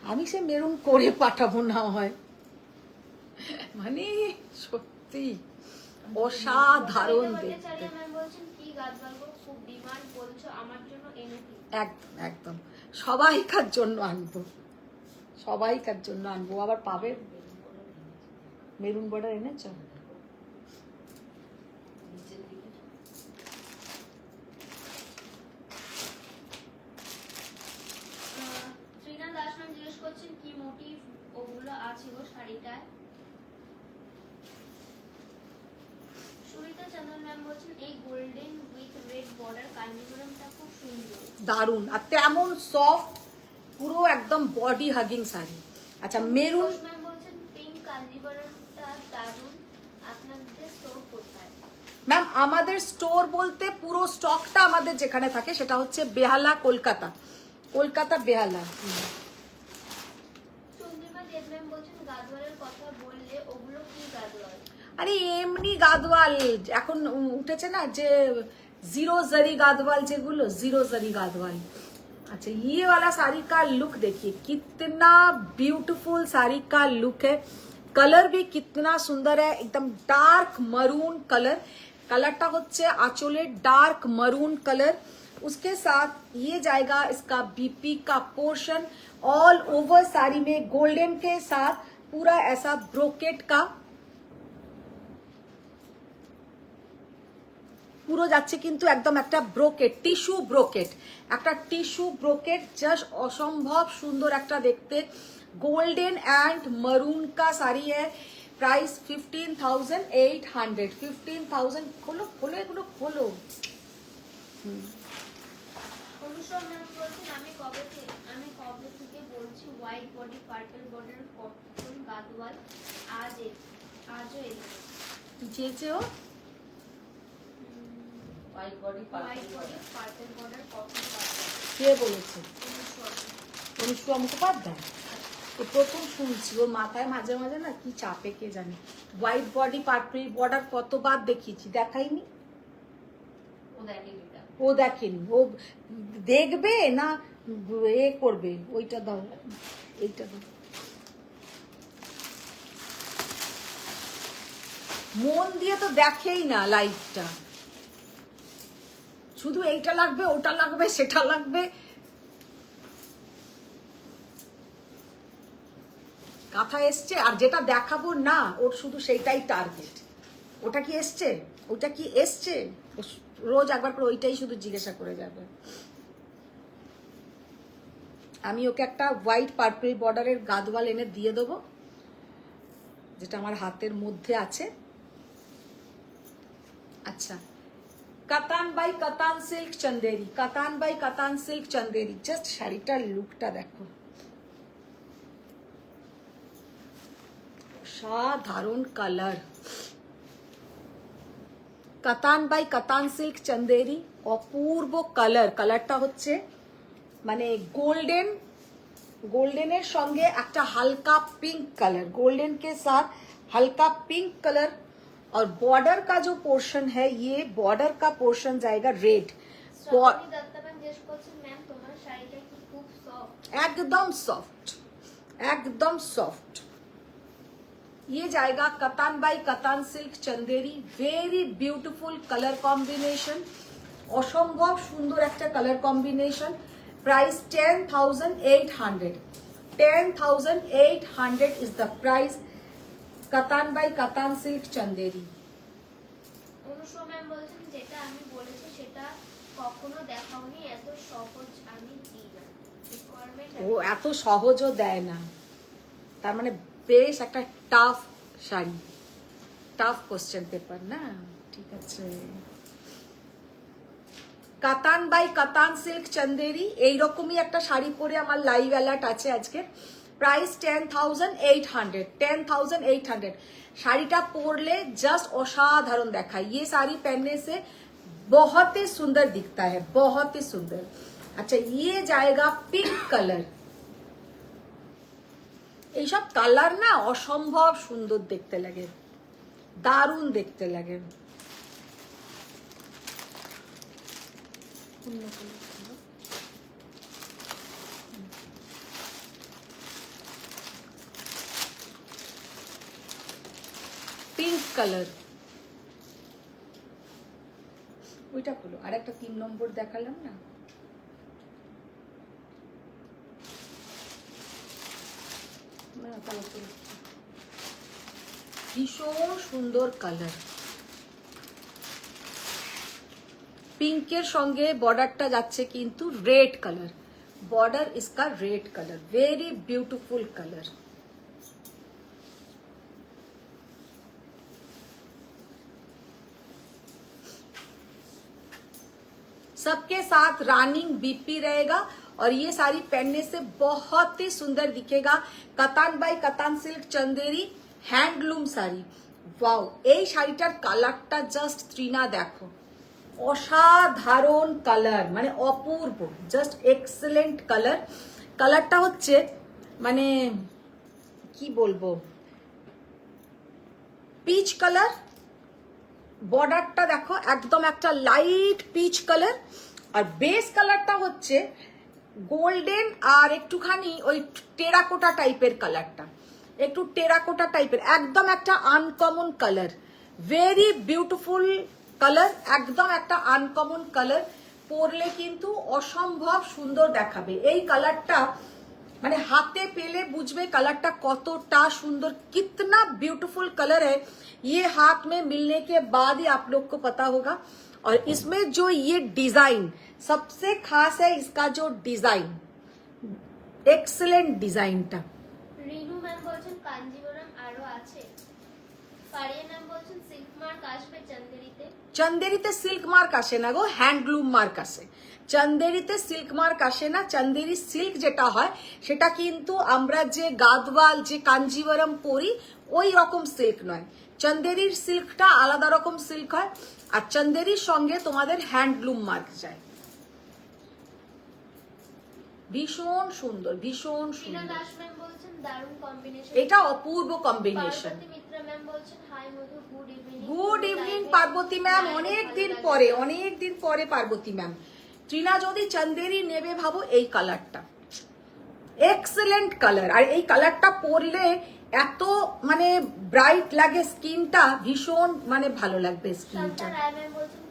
আমি সে মেরুন করে পাঠাবো না হয়, মানে সত্যি অসাধারণ দেখতে। ম্যাম বলছেন কি গাদওয়ালগুলো খুব ডিমান্ড বলছো, আমার জন্য এনে দিন। একদম একদম সবাইকার জন্য আনবো, সবাইকার জন্য আনবো। আবার পাবে মেরুন বর্ডার এনেছ? শ্রীনা দাস ম্যাম জিজ্ঞেস করছেন কি মোটিভ ওগুলো আছে গো শাড়িটায়। সুরিতা চন্দন ম্যাম বলছেন এই গোল্ডেন উইথ রেড বর্ডার কাঞ্জিভরমটা খুব সুন্দর, দারুন, আর তেমন সফট, পুরো একদম বডি হাগিং শাড়ি। আচ্ছা মেরুন ম্যাম বলছেন পিঙ্ক কাঞ্জিভরমটা দারুন, আপনাদের স্টোর কোথায়? ম্যাম আমাদের স্টোর বলতে পুরো স্টকটা আমাদের যেখানে থাকে সেটা হচ্ছে বেহালা, কলকাতা, কলকাতা বেহালা। চন্দ্রিমা দেব ম্যাম বলছেন গাদওয়ালের কথা বললে ওগুলো কি গাদওয়াল? আরে এমনি গাদওয়াল এখন উঠেছে না, যে জিরো জারি গাदवाल, যেগুলো জিরো জারি गादवाल। अच्छा ये वाला साड़ी का लुक देखिए कितना ब्यूटीफुल साड़ी का लुक है, कलर भी कितना सुंदर है, एकदम डार्क मरून कलर, कलरটা হচ্ছে आंचलेर डार्क मरून कलर। उसके साथ ये जाएगा इसका बीपी का पोर्शन, ऑल ओवर साड़ी में गोल्डन के साथ पूरा ऐसा ब्रोकेट का পুরো যাচ্ছে কিন্তু একদম একটা ব্রোকেট, টিস্যু ব্রোকেট, একটা টিস্যু ব্রোকেট, জাস্ট অসম্ভব সুন্দর একটা দেখতে। गोल्डन एंड मरून का साड़ी है, प्राइस 15,800। 15,000। खोलो खोलो এগুলো খোলো। অনুসরণ ম্যাম বলছেন আমি কবে থেকে বলছি white body purple border cotton Gadwal আজও এলো কি চেয়েছে ও? White body white body purple border cotton Gadwal. কে বলেছে? অনুষ্কা মুখোপাধ্যায়। তো প্রথম শুনছি, ওর মাথায় মাঝে মাঝে না কি চাপে কে জানে। হোয়াইট বডি পার্পল বর্ডার কতবার দেখিয়েছি, দেখাইনি। ও দেখেনি এটা। ও দেখেনি, ও দেখবে না এ করবে। ওইটা দাও, এইটা দাও। মন দিয়ে তো দেখেই না লাইভটা, শুধু এইটা লাগবে, ওটা লাগবে, সেটা লাগবে। কাঁথা এসছে, আর যেটা দেখাবো না ওর শুধু সেইটাই টার্গেট। ওটা কি এসছে, ওটা কি এসছে, রোজ একবার করে ওইটাই শুধু জিজ্ঞাসা করে যাবে। আমি ওকে একটা হোয়াইট পার্পল বর্ডারের গাদওয়াল এনে দিয়ে দেবো, যেটা আমার হাতের মধ্যে আছে। আচ্ছা, কাতান বাই কাতান সিল্ক চন্দেরি, কাতান বাই কাতান সিল্ক চন্দেরি। জাস্ট শাড়িটার লুকটা দেখো, সাধারণ কালার। কাতান বাই কাতান সিল্ক চন্দেরি, অপূর্ব কালার। কালারটা হচ্ছে মানে গোল্ডেন, গোल्डन संगे एक हल्का पिंक कलर, गोल्डन के साथ हल्का पिंक कलर। और बॉर्डर का जो पोर्शन है, ये बॉर्डर का पोर्शन जाएगा रेड। एकदम सॉफ्ट, एकदम सॉफ्ट। ये जाएगा katan by katan silk Chanderi. Very beautiful colour combination, असम्भव सुंदर एक colour combination. Price 10,800। 10,800 is the price। Katan by katan silk Chanderi. Anushka ma'am বলছেন যেটা আমি বলেছি সেটা কখনো দেখাওনি, এত সহজ আমি দিই না। ও এত সহজও দেয় না, তার মানে বেশ একটা tough sari, tough question paper না। ঠিক আছে, কাতান বাই কাতান সিল্ক চন্দেরি। এইরকমই একটা শাড়ি পরে আমার লাইভ অ্যালার্ট আছে আজকে। प्राइस 10,800। 10,800। শাড়িটা পরলে জাস্ট অসাধারণ দেখায়। ये साड़ी पहनने से बहुत ही सुंदर दिखता है, बहुत ही सुंदर। अच्छा, ये जाएगा पिंक कलर। এইসব কালার না অসম্ভব সুন্দর দেখতে লাগে, দারুণ দেখতে লাগে। পিঙ্ক কালার, ওইটা হলো। আর একটা 3 নম্বর দেখালাম না, ভীষণ সুন্দর কালার। পিঙ্কের সঙ্গে বর্ডারটা যাচ্ছে কিন্তু রেড কালার। बॉर्डर इसका red colour, very beautiful colour. सबके साथ रनिंग बीपी रहेगा और ये साड़ी पहनने से बहुत ही सुंदर दिखेगा। Katan by katan silk Chanderi handloom sari. Wow, এই শাড়িটার কালারটা জাস্ট ত্রিনা দেখো, অসাধারণ কালার, মানে অপূর্ব, জাস্ট এক্সেলেন্ট কালার। কালারটা হচ্ছে মানে কি বলবো, পিচ কালার। বর্ডারটা দেখো একদম একটা লাইট পিচ কালার, আর বেস কালারটা হচ্ছে গোল্ডেন আর একটুখানি ওই টেরাকোটা টাইপের কালারটা, একটু টেরাকোটা টাইপের, একদম একটা uncommon colour, very beautiful colour, একদম একটা আনকমন কালার। পরলে কিন্তু অসম্ভব সুন্দর দেখাবে। এই কালারটা মানে হাতে পেলে বুঝবে কালারটা কতটা সুন্দর, कितना ब्यूटीफुल कलर है ये, हाथ में मिलने के बाद ही आप लोग को पता होगा। और इसमें जो ये डिजाइन सबसे खास है, इसका जो डिजाइन एक्सीलेंट डिजाइनটা। রিনু ম্যাম বলছেন কাঞ্জিবরম আরো আছে। ফারিয়া ম্যাম বলছেন সিল্ক মার্ক আসবে চন্দেরিতে। চন্দেরিতে সিল্ক মার্ক আসে না গো, হ্যান্ডলুম মার্ক আসে। চন্দেরিতে সিল্ক মার্ক আসে না। চন্দেরি সিল্ক যেটা হয় সেটা কিন্তু আমরা যে গাদওয়াল যে কাঞ্জিবরম পরি ওই রকম সিল্ক নয়। চন্দেরির সিল্কটা আলাদা রকম সিল্ক হয়, আর চন্দেরির সঙ্গে তোমাদের হ্যান্ডলুম মার্ক যায়। ভীষণ সুন্দর, ভীষণ টিনা সুন্দর, দাস ম্যাম বলছেন দারুণ কম্বিনেশন। এটা অপূর্ব কম্বিনেশন। পার্বতী মিত্রা ম্যাম বলছেন hi Madhu, good evening. Good evening Parvati ma'am, অনেক দিন পরে পার্বতী ম্যাম। ট্রিনা যদি চন্দেরি নেবে ভাবো এই কালারটা এক্সেলেন্ট কালার, আর এই কালারটা পরলে এত মানে ব্রাইট লাগে স্কিনটা, ভীষণ মানে ভালো লাগবে স্কিনটা। শান্তা রায় ম্যাম বলছেন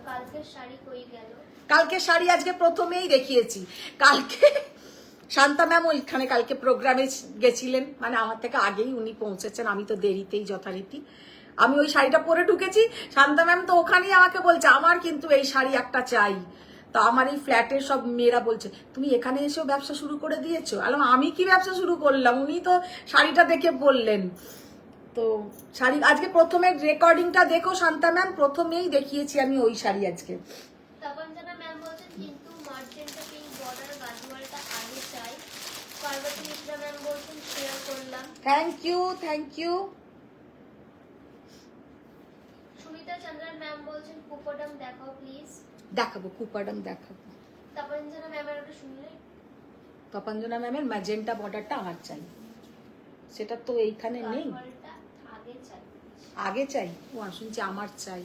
কালকে শাড়ি কই গেল। কালকে শাড়ি আজকে প্রথমেই দেখিয়েছি। কালকে শান্তা ম্যাম ওইখানে কালকে প্রোগ্রামে গেছিলেন, মানে আমার থেকে আগেই উনি পৌঁছেছেন, আমি তো দেরিতেই যথারীতি। আমি ওই শাড়িটা পরে ঢুকেছি, শান্তা ম্যাম তো ওখানেই আমাকে বলছে আমার কিন্তু এই শাড়ি একটা চাই। তো আমার এই ফ্ল্যাটের সব মেয়েরা বলছে তুমি এখানে এসেও ব্যবসা শুরু করে দিয়েছো। আমি কি ব্যবসা শুরু করলাম, উনি তো শাড়িটা দেখে বললেন। তো শাড়ি আজকে প্রথমে রেকর্ডিংটা দেখো শান্তা ম্যাম, প্রথমেই দেখিয়েছি আমি ওই শাড়ি আজকে। তপঞ্জনা ম্যাম বলছেন কিন্তু মার্জেন্টা পিঙ্ক বর্ডার গাজওয়ালটা আগে চাই। পার্বতী মিত্রা ম্যাম বলছেন শেয়ার করলাম। Thank you. Sumita Chandran ma'am বলছেন কুপোডাম দেখাও প্লিজ। দেখাবো, কুপাডাম দেখাবো। তপঞ্জনা ম্যামের ওটা শুনলে? তপঞ্জনা ম্যামের ম্যাজেন্টা বর্ডারটা আমার চাই, সেটা তো এইখানে নেই। গাজওয়ালটা আগে চাই। আগে চাই, ও শুনছি আমার চাই।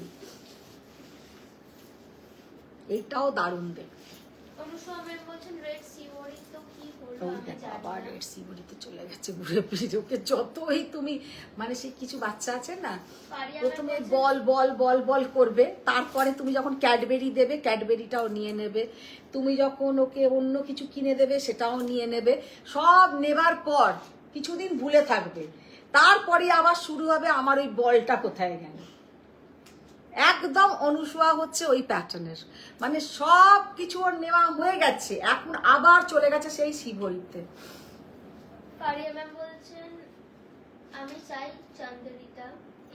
এইটাও দারুণ দেখ। অনুষ্কা ম্যাম বলছেন রেড সিওরি তো কি হলো ওই আমি দেখ জানি আবার না। রেড সিবড়িতে চলে গেছে ঘুরে ফিরে। ওকে যতই তুমি মানে সেই কিছু বাচ্চা আছে না, পারিয়া প্রথমে ম্যাম বল বল বল বল করবে, তারপরে তুমি যখন ক্যাডবেরি দেবে ক্যাডবেরিটাও নিয়ে নেবে, তুমি যখন ওকে অন্য কিছু কিনে দেবে সেটাও নিয়ে নেবে। সব নেবার পর কিছুদিন ভুলে থাকবে, তারপরে আবার শুরু হবে আমার ওই বলটা কোথায় গেল। একদম অনুসুয়া হচ্ছে ওই প্যাটার্নের, মানে সব কিছু ওর নেওয়া হয়ে গেছে, এখন আবার চলে গেছে সেই শিবরিতে। পারিয়া ম্যাম বলছেন আমি চাই চান্দেরিটা,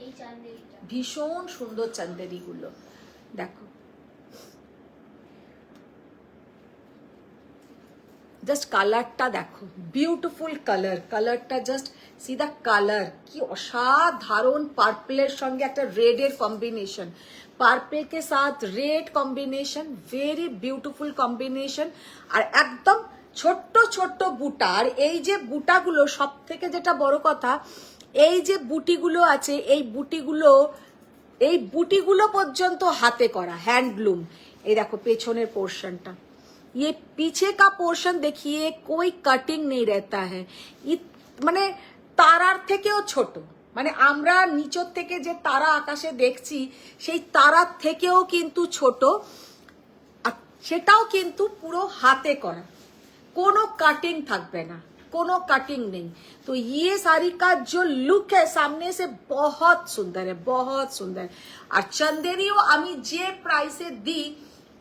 এই চান্দেরিটা। ভীষণ সুন্দর চান্দেরি গুলো দেখো, জাস্ট কালারটা দেখো, বিউটিফুল কালার। কালারটা জাস্ট সি দা কালার, কি অসাধারণ। পার্পলের সঙ্গে একটা রেডের কম্বিনেশন, পার্পল কে সাথ red combination, very beautiful combination. আর একদম ছোট্ট ছোট্ট বুটা, আর এই যে বুটাগুলো সব থেকে যেটা বড় কথা, এই যে বুটিগুলো আছে এই বুটিগুলো পর্যন্ত হাতে করা, হ্যান্ডলুম। এই দেখো পেছনের পোর্শনটা, ये पीछे का पोर्शन देखिए कोई कटिंग नहीं रहता है, মানে তারার থেকেও ছোট, মানে আমরা নিচের থেকে যে তারা আকাশে দেখছি সেই তারার থেকেও কিন্তু ছোট, আর সেটাও কিন্তু পুরো হাতে করা, কোনো কাটিং থাকবে না, কোনো কাটিং नहीं। तो ये साड़ी का जो लुक है सामने से बहुत सुंदर है, बहुत सुंदर। আর চন্দেরিও আমি যে প্রাইসে দিই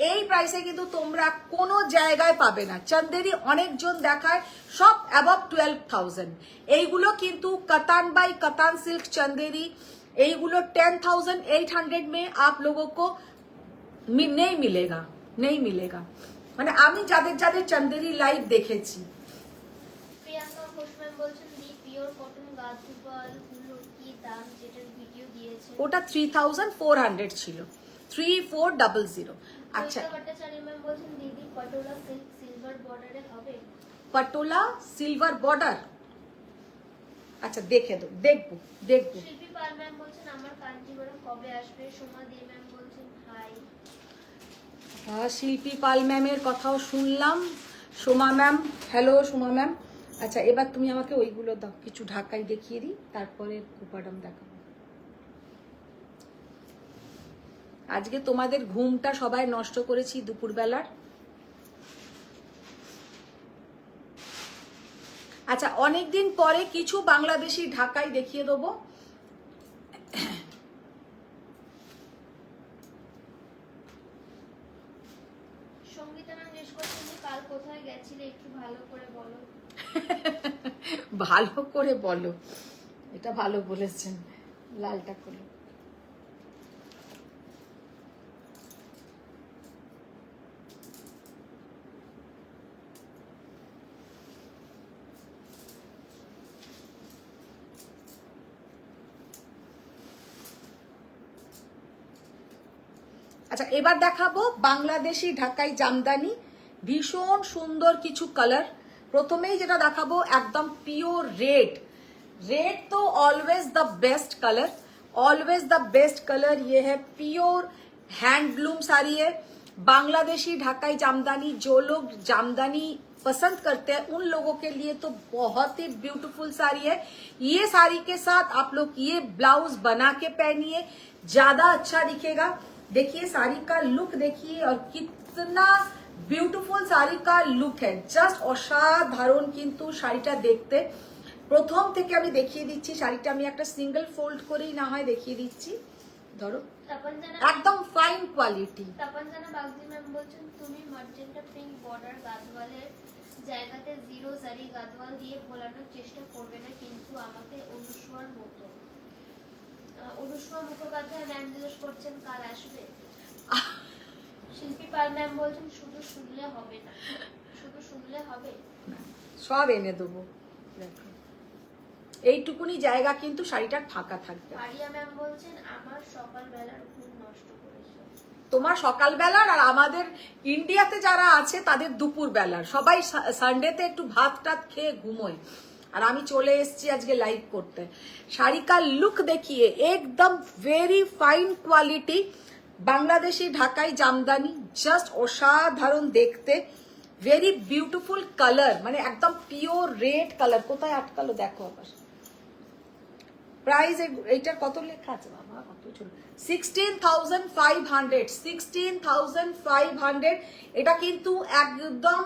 এই প্রাইসে কিন্তু তোমরা কোনো জায়গায় পাবে না। চন্দেরি অনেকজন দেখায় সব অ্যাবভ 12,000, এইগুলো কিন্তু कतान बाई कतान सिल्क चंदेरी, এইগুলো 10,800 में आप लोगों को नहीं मिलेगा। মানে আমি যাদের যাদের চন্দেরি লাইভ দেখেছি। প্রিয়াঙ্কা ঘোষ ম্যাম বলছেন দি পিওর কটন গাজওয়াল গুলো কি দাম যেটার ভিডিও দিয়েছে? ওটা 3,400 ছিল, 3400। আচ্ছা, ভট্টাচার্য ম্যাম বলছেন দিদি পটোলা সিল্ক সিলভার বর্ডারে হবে? পটোলা সিলভার বর্ডার, আচ্ছা দেখবো। শিল্পী পাল ম্যাম বলছেন আমার কাঞ্জিবরম কবে আসবে? সোমা দি ম্যাম বলছেন হাই। শিল্পী পাল ম্যামের কথাও শুনলাম। Soma ma'am, hello Soma ma'am. আচ্ছা এবার তুমি আমাকে ওইগুলো দাও, কিছু ঢাকাই দেখিয়ে দিই, তারপরে কুপাডাম দেখাবো। আজকে তোমাদের ঘুমটা সবাই নষ্ট করেছি দুপুরবেলার। আচ্ছা, অনেকদিন পরে কিছু বাংলাদেশি ঢাকাই দেখিয়ে দেবো। সঙ্গীতা ম্যাম জিজ্ঞেস করছেন যে কাল কোথায় গেছিলে, একটু ভালো করে বলো। ভালো করে বলো, এটা ভালো বলেছেন। লালটা করো। আচ্ছা, এবার দেখাবো বাংলাদেশি ঢাকাই জামদানি, ভীষণ সুন্দর কিছু কালার। প্রথমেই যেটা দেখাবো একদম পিওর রেড। रेड तो always the best colour, always the best colour. ये है प्योर हैंडलूम साड़ी है, बांग्लादेशी ढाकाई जामदानी। जो लोग जामदानी पसंद करते हैं उन लोगों के लिए तो बहुत ही ब्यूटीफुल साड़ी है। ये साड़ी के साथ आप लोग ये ब्लाउज बना के पहनिए, ज्यादा अच्छा दिखेगा। देखिए साड़ी का लुक देखिए और कितना ब्यूटीफुल साड़ी का लुक है, जस्ट असाधारण। किंतु শাড়িটা দেখতে প্রথম থেকে আমি দেখিয়ে দিচ্ছি শাড়িটা, আমি একটা সিঙ্গেল ফোল্ড করেই না হয় দেখিয়ে দিচ্ছি। ধরো একদম ফাইন কোয়ালিটি। তপনজানা বাগদি ম্যাম বলছেন তুমি মার্জেন্টা পিঙ্ক বর্ডার গাদওয়ালের জায়গাতে জিরো জারি গাদওয়াল দিয়ে ভোলানোর চেষ্টা করবে না, কিন্তু আমাকে অনুস্বর মতো। অনুস্বর মুখোপাধ্যায় ম্যাম জিজ্ঞেস করছেন কাল আসবে। শিল্পী পাল ম্যাম বলছেন শুধু শুনলে হবে না, শুধু শুনলে হবে, সব এনে দেবো। দেখো এইটুকুনি জায়গা কিন্তু শাড়িটার ফাঁকা থাকবে। আরিয়া ম্যাম বলছেন আমার সকালবেলার ঘুম নষ্ট করেছে। তোমার সকালবেলার আর আমাদের ইন্ডিয়াতে যারা আছে তাদের দুপুর বেলার। সবাই সানডেতে একটু ভাত টাত খেয়ে ঘুমোয়, আর আমি চলে এসেছি আজকে লাইভ করতে। শাড়ি কা লুক দেখিয়ে একদম ভেরি ফাইন কোয়ালিটি বাংলাদেশি ঢাকাই জামদানি, জাস্ট অসাধারণ দেখতে, ভেরি বিউটিফুল কালার, মানে একদম পিওর রেড কালার। কোথায় আটকালো দেখো আবার। প্রাইস এইটার কত লেখা আছে বাবা, কত ছোট, 16,500, 16,500। এটা কিন্তু একদম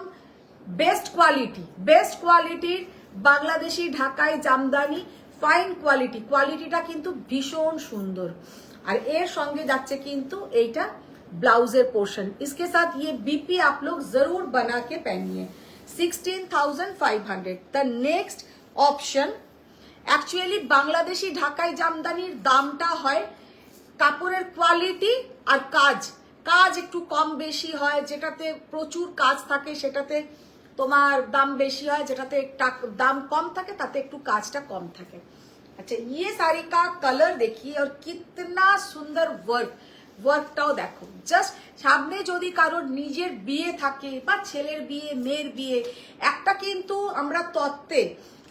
বেস্ট কোয়ালিটি, বেস্ট কোয়ালিটির বাংলাদেশি ঢাকাই জামদানি, ফাইন কোয়ালিটি। কোয়ালিটিটা কিন্তু ভীষণ সুন্দর। আর এর সঙ্গে যাচ্ছে কিন্তু এইটা ब्लाउजर पोर्शन। इसके साथ ये बीपी आप लोग जरूर बना के पहनिए। 16,500। The next option actually Bangladeshi Dhakai জামদানির দামটা হয় কাপড়ের কোয়ালিটি আর কাজ, কাজ একটু কম বেশি হয়। যেটাতে প্রচুর কাজ থাকে সেটাতে তোমার দাম বেশি হয়, যেটাতে দাম কম থাকে তাতে একটু কাজটা কম থাকে। अच्छा, ये साड़ी का कलर देखिए और कितना सुंदर वर्क, ওয়ার্কটাও দেখো। জাস্ট সামনে যদি কারোর নিজের বিয়ে থাকে বা ছেলের বিয়ে, মেয়ের বিয়ে, একটা কিন্তু আমরা তত্ত্বে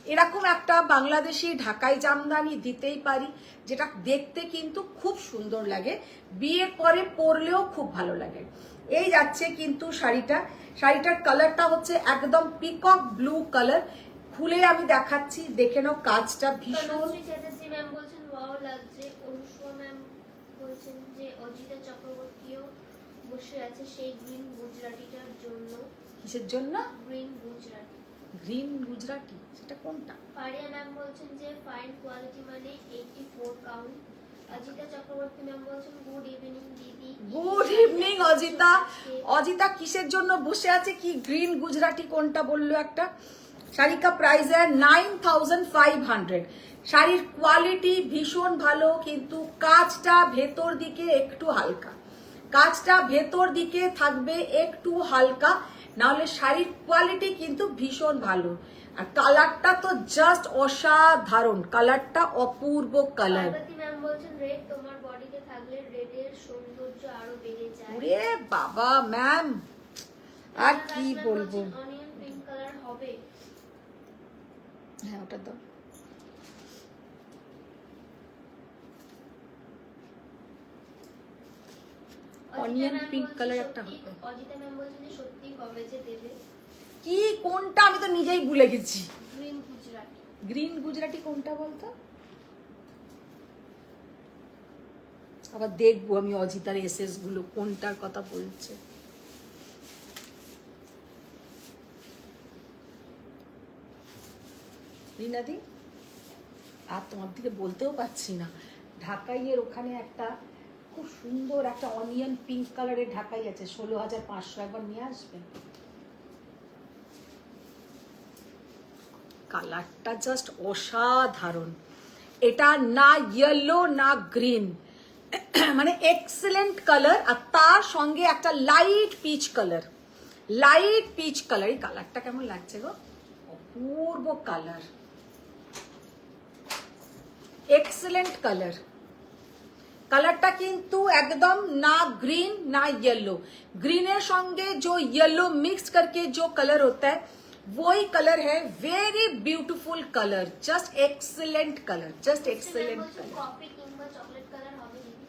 এরকম একটা বাংলাদেশি ঢাকাই জামদানি দিতেই পারি, যেটা দেখতে কিন্তু খুব সুন্দর লাগে, বিয়ের পরে পরলেও খুব ভালো লাগে। এই যাচ্ছে কিন্তু শাড়িটা, শাড়িটার কালারটা হচ্ছে একদম পিকক ব্লু কালার। খুলে আমি দেখাচ্ছি, দেখে নাও কাজটা ভীষণ। ম্যাম বলছেন ওয়াও লাগছে। অনুষ্কা ম্যাম বলছেন যে অজিতা চক্রবর্তীও বসে আছে সেই গ্রিন গুজরাটিটার জন্য। কিসের জন্য? গ্রিন গুজরাটি। গ্রিন গুজরাটি সেটা কোনটা? পারিয়া ম্যাম বলছেন যে ফাইন কোয়ালিটি মানে 84 কাউন্ট। অজিতা চক্রবর্তী ম্যাম বলছেন গুড ইভিনিং দিদি। Good evening Ajita. অজিতা কিসের জন্য বসে আছে? কি গ্রিন গুজরাটি কোনটা বললো একটা? শাড়ি কা প্রাইস है 9,500। শাড়ির কোয়ালিটি ভীষণ ভালো, কিন্তু কাজটা ভেতর দিকে একটু হালকা, কাজটা ভেতর দিকে থাকবে একটু হালকা, নাহলে শাড়ির কোয়ালিটি কিন্তু ভীষণ ভালো। আর কালারটা তো জাস্ট অসাধারণ, কালারটা অপূর্ব কালার। পার্বতী ম্যাম বলছেন রেড তোমার বডিতে থাকলে রেডের সৌন্দর্য আরো বেড়ে যায়। ওরে বাবা ম্যাম, আর কি বলবো। অনিয়ন পিঙ্ক কালার হবে? হ্যাঁ ওটা দাও। অনিয়ন পিঙ্ক কালার একটা হবে। অজিতা ম্যাম বলছেন যে সত্যি হবে যে দেবে। কি কোনটা আমি তো নিজেই ভুলে গেছি। গ্রিন গুজরাটি। গ্রিন গুজরাটি কোনটা বলতো? আবার দেখবো আমি অজিতার এসএস গুলো কোনটার কথা বলছে। রিনাদি আর তোমার দিকে বলতেও পারছি না, ঢাকাইয়ের ওখানে একটা খুব সুন্দর একটা অনিয়ন পিঙ্ক কালারের ঢাকাই আছে 16,500, একবার নিয়ে আসবে। কালারটা জাস্ট অসাধারণ, এটা না ইয়েলো না গ্রিন, মানে এক্সেলেন্ট কালার, আর তার সঙ্গে একটা light peach colour, light peach colour. এই কালারটা কেমন লাগছে গো, অপূর্ব কালার, এক্সেলেন্ট কালার। কালারটা কিন্তু একদম না ग्रीन ना येलो, ग्रीनर संगे जो येलो मिक्स करके जो कलर होता है वही कलर है। Very beautiful colour, just excellent colour, just excellent colour. Coffee কিংবা চকলেট কালার হবে দিদি?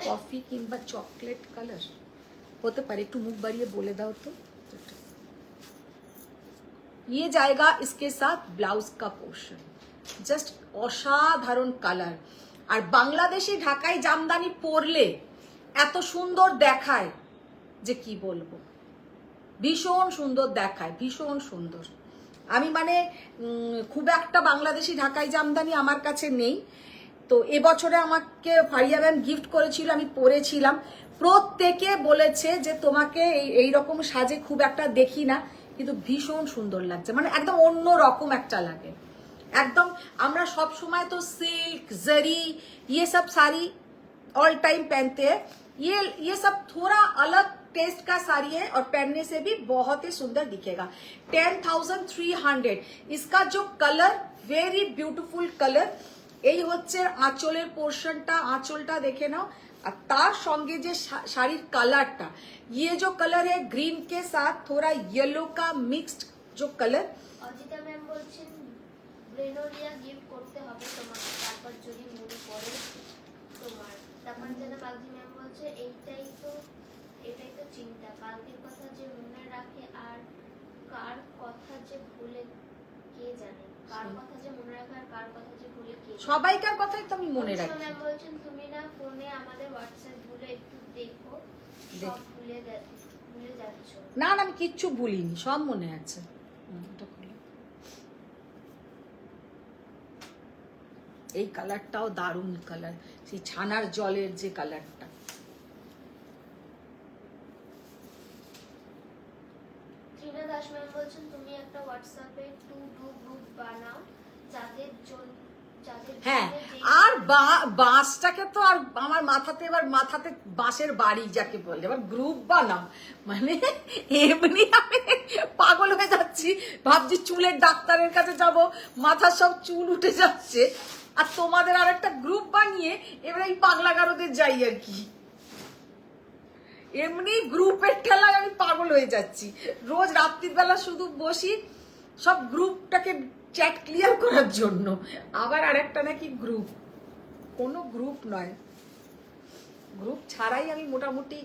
কফি কিংবা চকলেট কালার হতে পারে, একটু মুখ বাড়িয়ে বলে দাও তো। ये जाएगा इसके साथ ब्लाउज का पोर्शन, जस्ट অসাধারণ কালার। আর বাংলাদেশি ঢাকাই জামদানি পরলে এত সুন্দর দেখায় যে কি বলবো, ভীষণ সুন্দর দেখায়, ভীষণ সুন্দর। আমি মানে খুব একটা বাংলাদেশি ঢাকাই জামদানি আমার কাছে নেই, তো এবছরে আমাকে ফারিয়া ম্যাম গিফট করেছিল, আমি পরেছিলাম। প্রত্যেকে বলেছে যে তোমাকে এই রকম সাজে খুব একটা দেখি না, কিন্তু ভীষণ সুন্দর লাগছে, মানে একদম অন্য রকম একটা লাগে एकदम। আমরা सब समय तो सिल्क जरी ये सब साड़ी ऑल टाइम पहनते हैं, ये सब थोड़ा अलग टेस्ट का साड़ी है और पहनने से भी बहुत ही सुंदर दिखेगा। 10,300 इसका जो कलर, वेरी ब्यूटीफुल कलर। এই হচ্ছে আঁচলের পোর্শনটা, আঁচলটা দেখে নাও, আর তার সঙ্গে যে শাড়ির কালারটা, ये जो कलर है ग्रीन के साथ थोड़ा येलो का मिक्स्ड जो कलर। অজিতা ম্যাম বলছেন ব্রেনোলিয়া গিফট করতে হবে তোমাকে, তারপর যদি মনে পড়ে তোমার। তারপর যেন বাগজি ম্যাম বলছে এটাই তো চিন্তা, কালকের কথা যে মনে রাখে আর কার কথা যে ভুলে কে জানে, কার কথা যে মনে রাখে আর কার কথা যে ভুলে কে জানে। সবাইকার কথাই তো আমি মনে রাখি। ম্যাম বলছেন তুমি না ফোনে আমাদের হোয়াটসঅ্যাপ গুলো একটু দেখো, সব ভুলে যাচ্ছ। না না, আমি কিচ্ছু ভুলিনি, সব মনে আছে। এই কালারটাও দারুণ কালার, সেই ছানার জলের যে কালারটা। ত্রিনা দাস ম্যাম বলছেন তুমি একটা হোয়াটসঅ্যাপে টু ডু গ্রুপ বানাও, যাদের হ্যাঁ, আর বাঁশটাকে তো আর আমার মাথাতে বাঁশের বাড়ি যাকে বলে, এবার গ্রুপ বানাও মানে এমনি আমি পাগল হয়ে যাচ্ছি, ভাবছি চুলের ডাক্তারের কাছে যাব, মাথার সব চুল উঠে যাচ্ছে, আর তোমাদের আর একটা গ্রুপ বানিয়ে এবার এই পাগলাগারোদের যাই আর কি। এমনি গ্রুপের ঠেলায় আমি পাগল হয়ে যাচ্ছি, রোজ রাত্রির বেলা শুধু বসি সব গ্রুপটাকে চ্যাট ক্লিয়ার করার জন্য, আবার আরেকটা নাকি গ্রুপ, কোনো গ্রুপ নয়, গ্রুপ ছাড়াই আমি মোটামুটি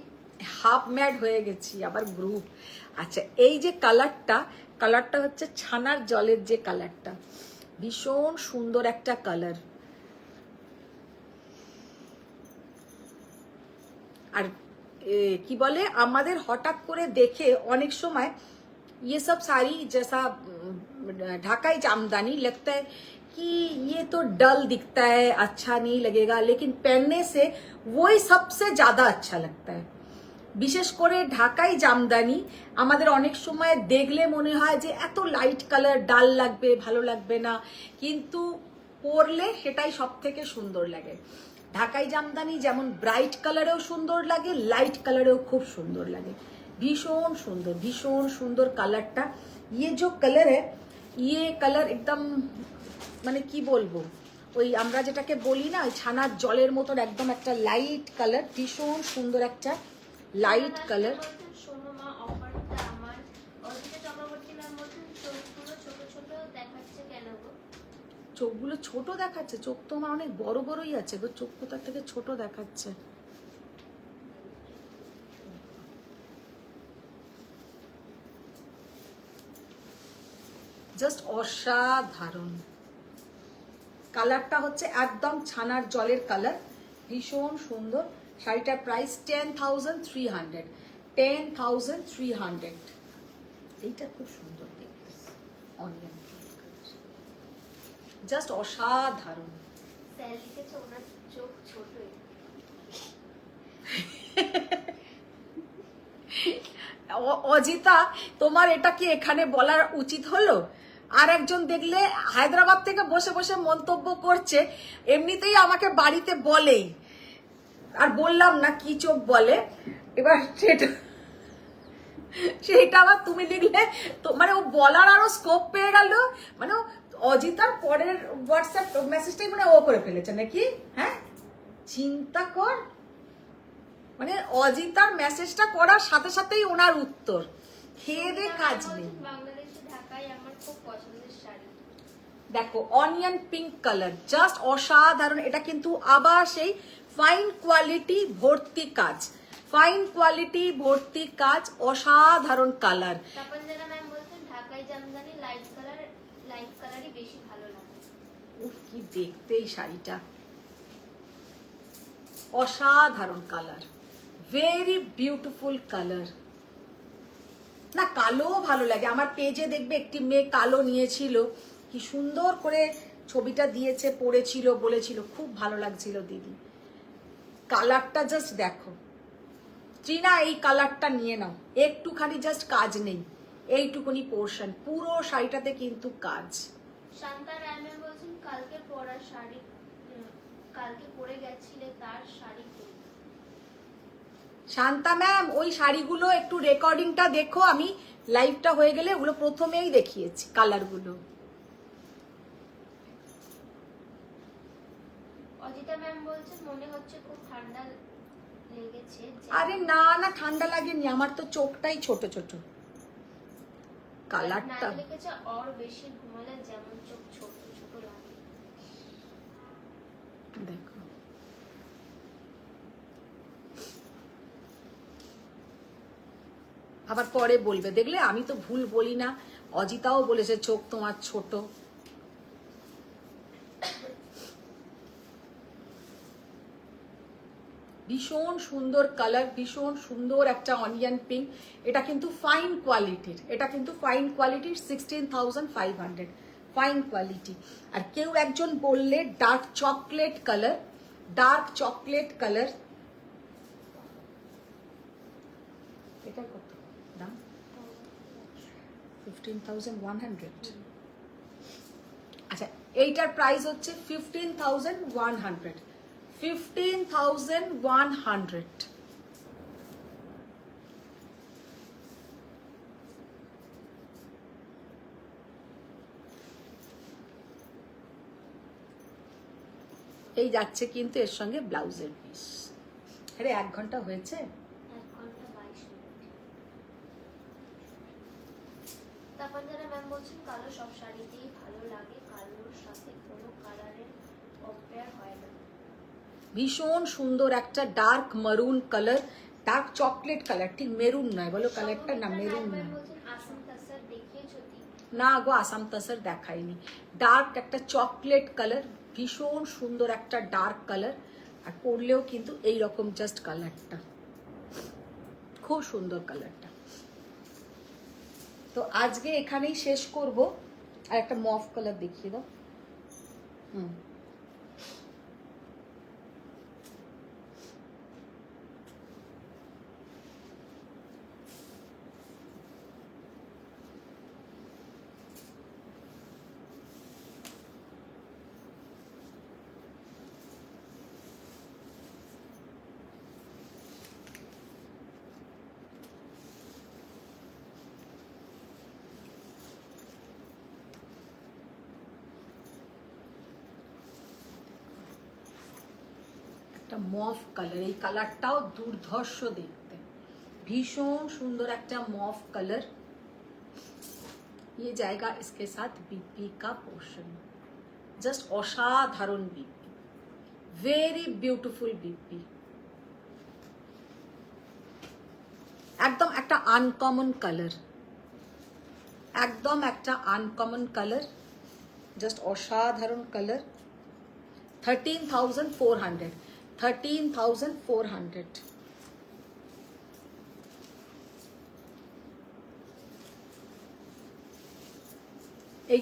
হাফ ম্যাড হয়ে গেছি, আবার গ্রুপ। আচ্ছা, এই যে কালারটা হচ্ছে ছানার জলের যে কালারটা, ভীষণ সুন্দর একটা কালার। আর কি বলে, আমাদের হঠাৎ করে দেখে অনেক সময় ये सब साड़ी जैसा ढाकाई जामदानी लगता है कि ये तो डल दिखता है, अच्छा नहीं लगेगा, लेकिन पहनने से वही सबसे ज्यादा अच्छा लगता है। বিশেষ করে ঢাকাই জামদানি আমাদের অনেক সময় দেখলে মনে হয় যে এত লাইট কালার, ডাল লাগবে, ভালো লাগবে না, কিন্তু পরলে সেটাই সব থেকে সুন্দর লাগে। ঢাকাই জামদানি যেমন ব্রাইট কালারেও সুন্দর লাগে, লাইট কালারেও খুব সুন্দর লাগে, ভীষণ সুন্দর কালারটা। ये जो कलर है, ये कलर एकदम মানে কি বলবো, ওই আমরা যেটাকে বলি না, ওই ছানার জলের মতন একদম একটা লাইট কালার, ভীষণ সুন্দর একটা লাইট কালার। শোনো মা, অফারটা আমার। অজিতা চক্রবর্তী ম্যাম বলছেন চোখগুলো ছোট ছোট দেখাচ্ছে কেন গো? চোখগুলো ছোট দেখাচ্ছে? চোখ তো আমার অনেক বড় বড়ই আছে গো, চোখ কোথার থেকে ছোট দেখাচ্ছে? জাস্ট অসাধারণ কালারটা, হচ্ছে একদম ছানার জলের কালার, ভীষণ সুন্দর। শাড়িটার প্রাইস 10,300, 10,300। এইটা খুব সুন্দর দেখতে, অনিয়ন। জাস্ট অসাধারণ। স্যার লিখেছে ওনার চোখ ছোটই। অজিতা, তোমার এটা কি এখানে বলার উচিত হলো? আর একজন দেখলে হায়দ্রাবাদ থেকে বসে বসে মন্তব্য করছে, এমনিতেই আমাকে বাড়িতে বলেই, আর বললাম না কি চোখ বলে, এবার সেটা আবার তুমি লিখলে তো, মানে ও বলার আরো স্কোপ পেয়ে গেল, মানে অজিতার পরের হোয়াটসঅ্যাপ মেসেজটাই মানে ও করে ফেলেছে নাকি? হ্যাঁ, চিন্তা কর, মানে অজিতার মেসেজটা করার সাথে সাথেই ওনার উত্তর। খেয়ে দে কাজ নেই। বাংলাদেশে ঢাকায় আমার খুব পছন্দের শাড়ি। দেখো অনিয়ন পিঙ্ক কালার, জাস্ট অসাধারণ। এটা কিন্তু আবার সেই ফাইন কোয়ালিটি ভর্তি কাজ, ফাইন কোয়ালিটি ভর্তি কাজ, অসাধারণ কালার। তাপঞ্জনা ম্যাম বলছেন ঢাকায় জামদানি লাইট কালারই বেশি ভালো লাগে। উফ, কি দেখতে এই শাড়িটা, অসাধারণ কালার, ভেরি বিউটিফুল কালার। না, কালো ভালো লাগে। আমার পেজে দেখবে একটি মেয়ে কালো নিয়েছিল, কি সুন্দর করে ছবিটা দিয়েছে, পড়েছিল, বলেছিল খুব ভালো লাগছিল দিদি। কালারটা জাস্ট দেখো ত্রিনা, এই কালারটা নিয়ে নাও, একটুখানি জাস্ট কাজ নেই, এইটুকুনি পোর্শন, পুরো শাড়িটাতে কিন্তু কাজ। শান্তা রায় ম্যাম বলছেন কালকে পরা শাড়ি, কালকে পরে গেছিলে তার শাড়ি কই? শান্তা ম্যাম, ওই শাড়িগুলো একটু রেকর্ডিংটা দেখো, আমি লাইভটা হয়ে গেলে ওগুলো প্রথমেই দেখিয়েছি কালারগুলো। অজিতা ম্যাম বলছেন মনে হচ্ছে খুব ঠান্ডা লেগেছে। আরে না না, ঠান্ডা লাগেনি, আমার তো চোখটাই ছোট ছোট। কালারটা লিখেছে আর বেশি ঘুমালে যেমন চোখ ছোট ছোট লাগে। দেখো, আবার পরে বলবে, দেখলে আমি তো ভুল বলি না। অজিতাও বলেছে চোখ তোমার ছোট। ভীষণ সুন্দর কালার, ভীষণ সুন্দর একটা অনিয়ন পিঙ্ক। এটা কিন্তু ফাইন কোয়ালিটির, এটা কিন্তু ফাইন কোয়ালিটির, 16,500 ফাইন কোয়ালিটি। আর কেউ একজন বললে dark chocolate colour, dark chocolate colour, এটা কত দাম? 15,100। আচ্ছা, এইটার প্রাইস হচ্ছে 15,100, 15,100। এই যাচ্ছে কিন্তু এর সঙ্গে ব্লাউজের পিস। আরে 1 ঘন্টা হয়েছে। 1 ঘন্টা 22 মিনিট। তাপঞ্জনা ম্যাম বলছেন কালো সব শাড়িতেই ভালো লাগে, কালোর সাথে কোনো কালারের কম্পেয়ার হয় না। ভীষণ সুন্দর একটা ডার্ক মারুন কালার, ডার্ক চকলেট কালার, ঠিক মেরুন নয়, বলো কালারটা না, মেরুন নয়। আসাম তাসার দেখিয়েছো দি? না গো, আসাম তাসার দেখাইনি। ডার্ক একটা চকলেট কালার, ভীষণ সুন্দর একটা ডার্ক কালার, আর পরলেও কিন্তু এইরকম জাস্ট কালারটা খুব সুন্দর কালারটা। তো আজকে এখানেই শেষ করব। আর একটা মফ কালার দেখিয়ে দাও। মফ কালার, এই কালারটাও দুর্ধর্ষ দেখতে, ভীষণ সুন্দর একটা মফ কালার। ये जाएगा इसके साथ बीपी का पोर्शन, जस्ट असाधारण बीपी, वेरी ब्यूटीफुल बीपी, एकदम একটা আনকমন কালার, একদম একটা আনকমন কালার, জাস্ট অসাধারণ কালার। 13,400, 13,400। এই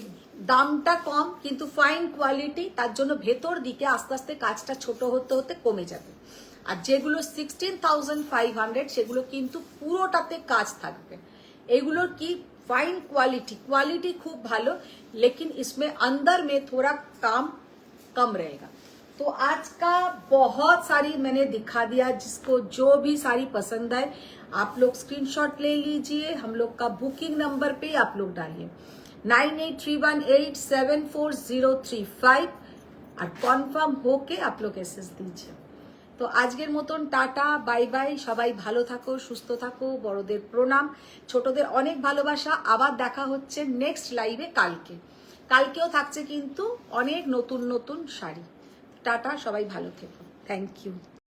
দামটা কম কিন্তু ফাইন কোয়ালিটি, তার জন্য ভেতর দিকে আস্তে আস্তে কাজটা ছোট হতে হতে কমে যাবে। আর যেগুলো 16,500 সেগুলো কিন্তু পুরোটাতে কাজ থাকবে। এগুলোর কি फाइन क्वालिटी खूब भालो, लेकिन इसमें अंदर में थोड़ा काम कम रहेगा। तो आज का बहुत सारी मैंने दिखा दिया, जिसको जो भी साड़ी पसंद आए आप लोग स्क्रीनशॉट ले लीजिए, हम लोग का बुकिंग नंबर पे आप लोग डालिए 9831874035 और कन्फार्म होके आप लोग एसएस दीजिए। তো আজকের মতন টাটা, বাই বাই, সবাই ভালো থাকো, সুস্থ থাকো, বড়দের প্রণাম, ছোটদের অনেক ভালোবাসা। আবার দেখা হচ্ছে নেক্সট লাইভে কালকেও থাকছে কিন্তু অনেক নতুন নতুন শাড়ি। টাটা, সবাই ভালো থেকো, থ্যাংক ইউ।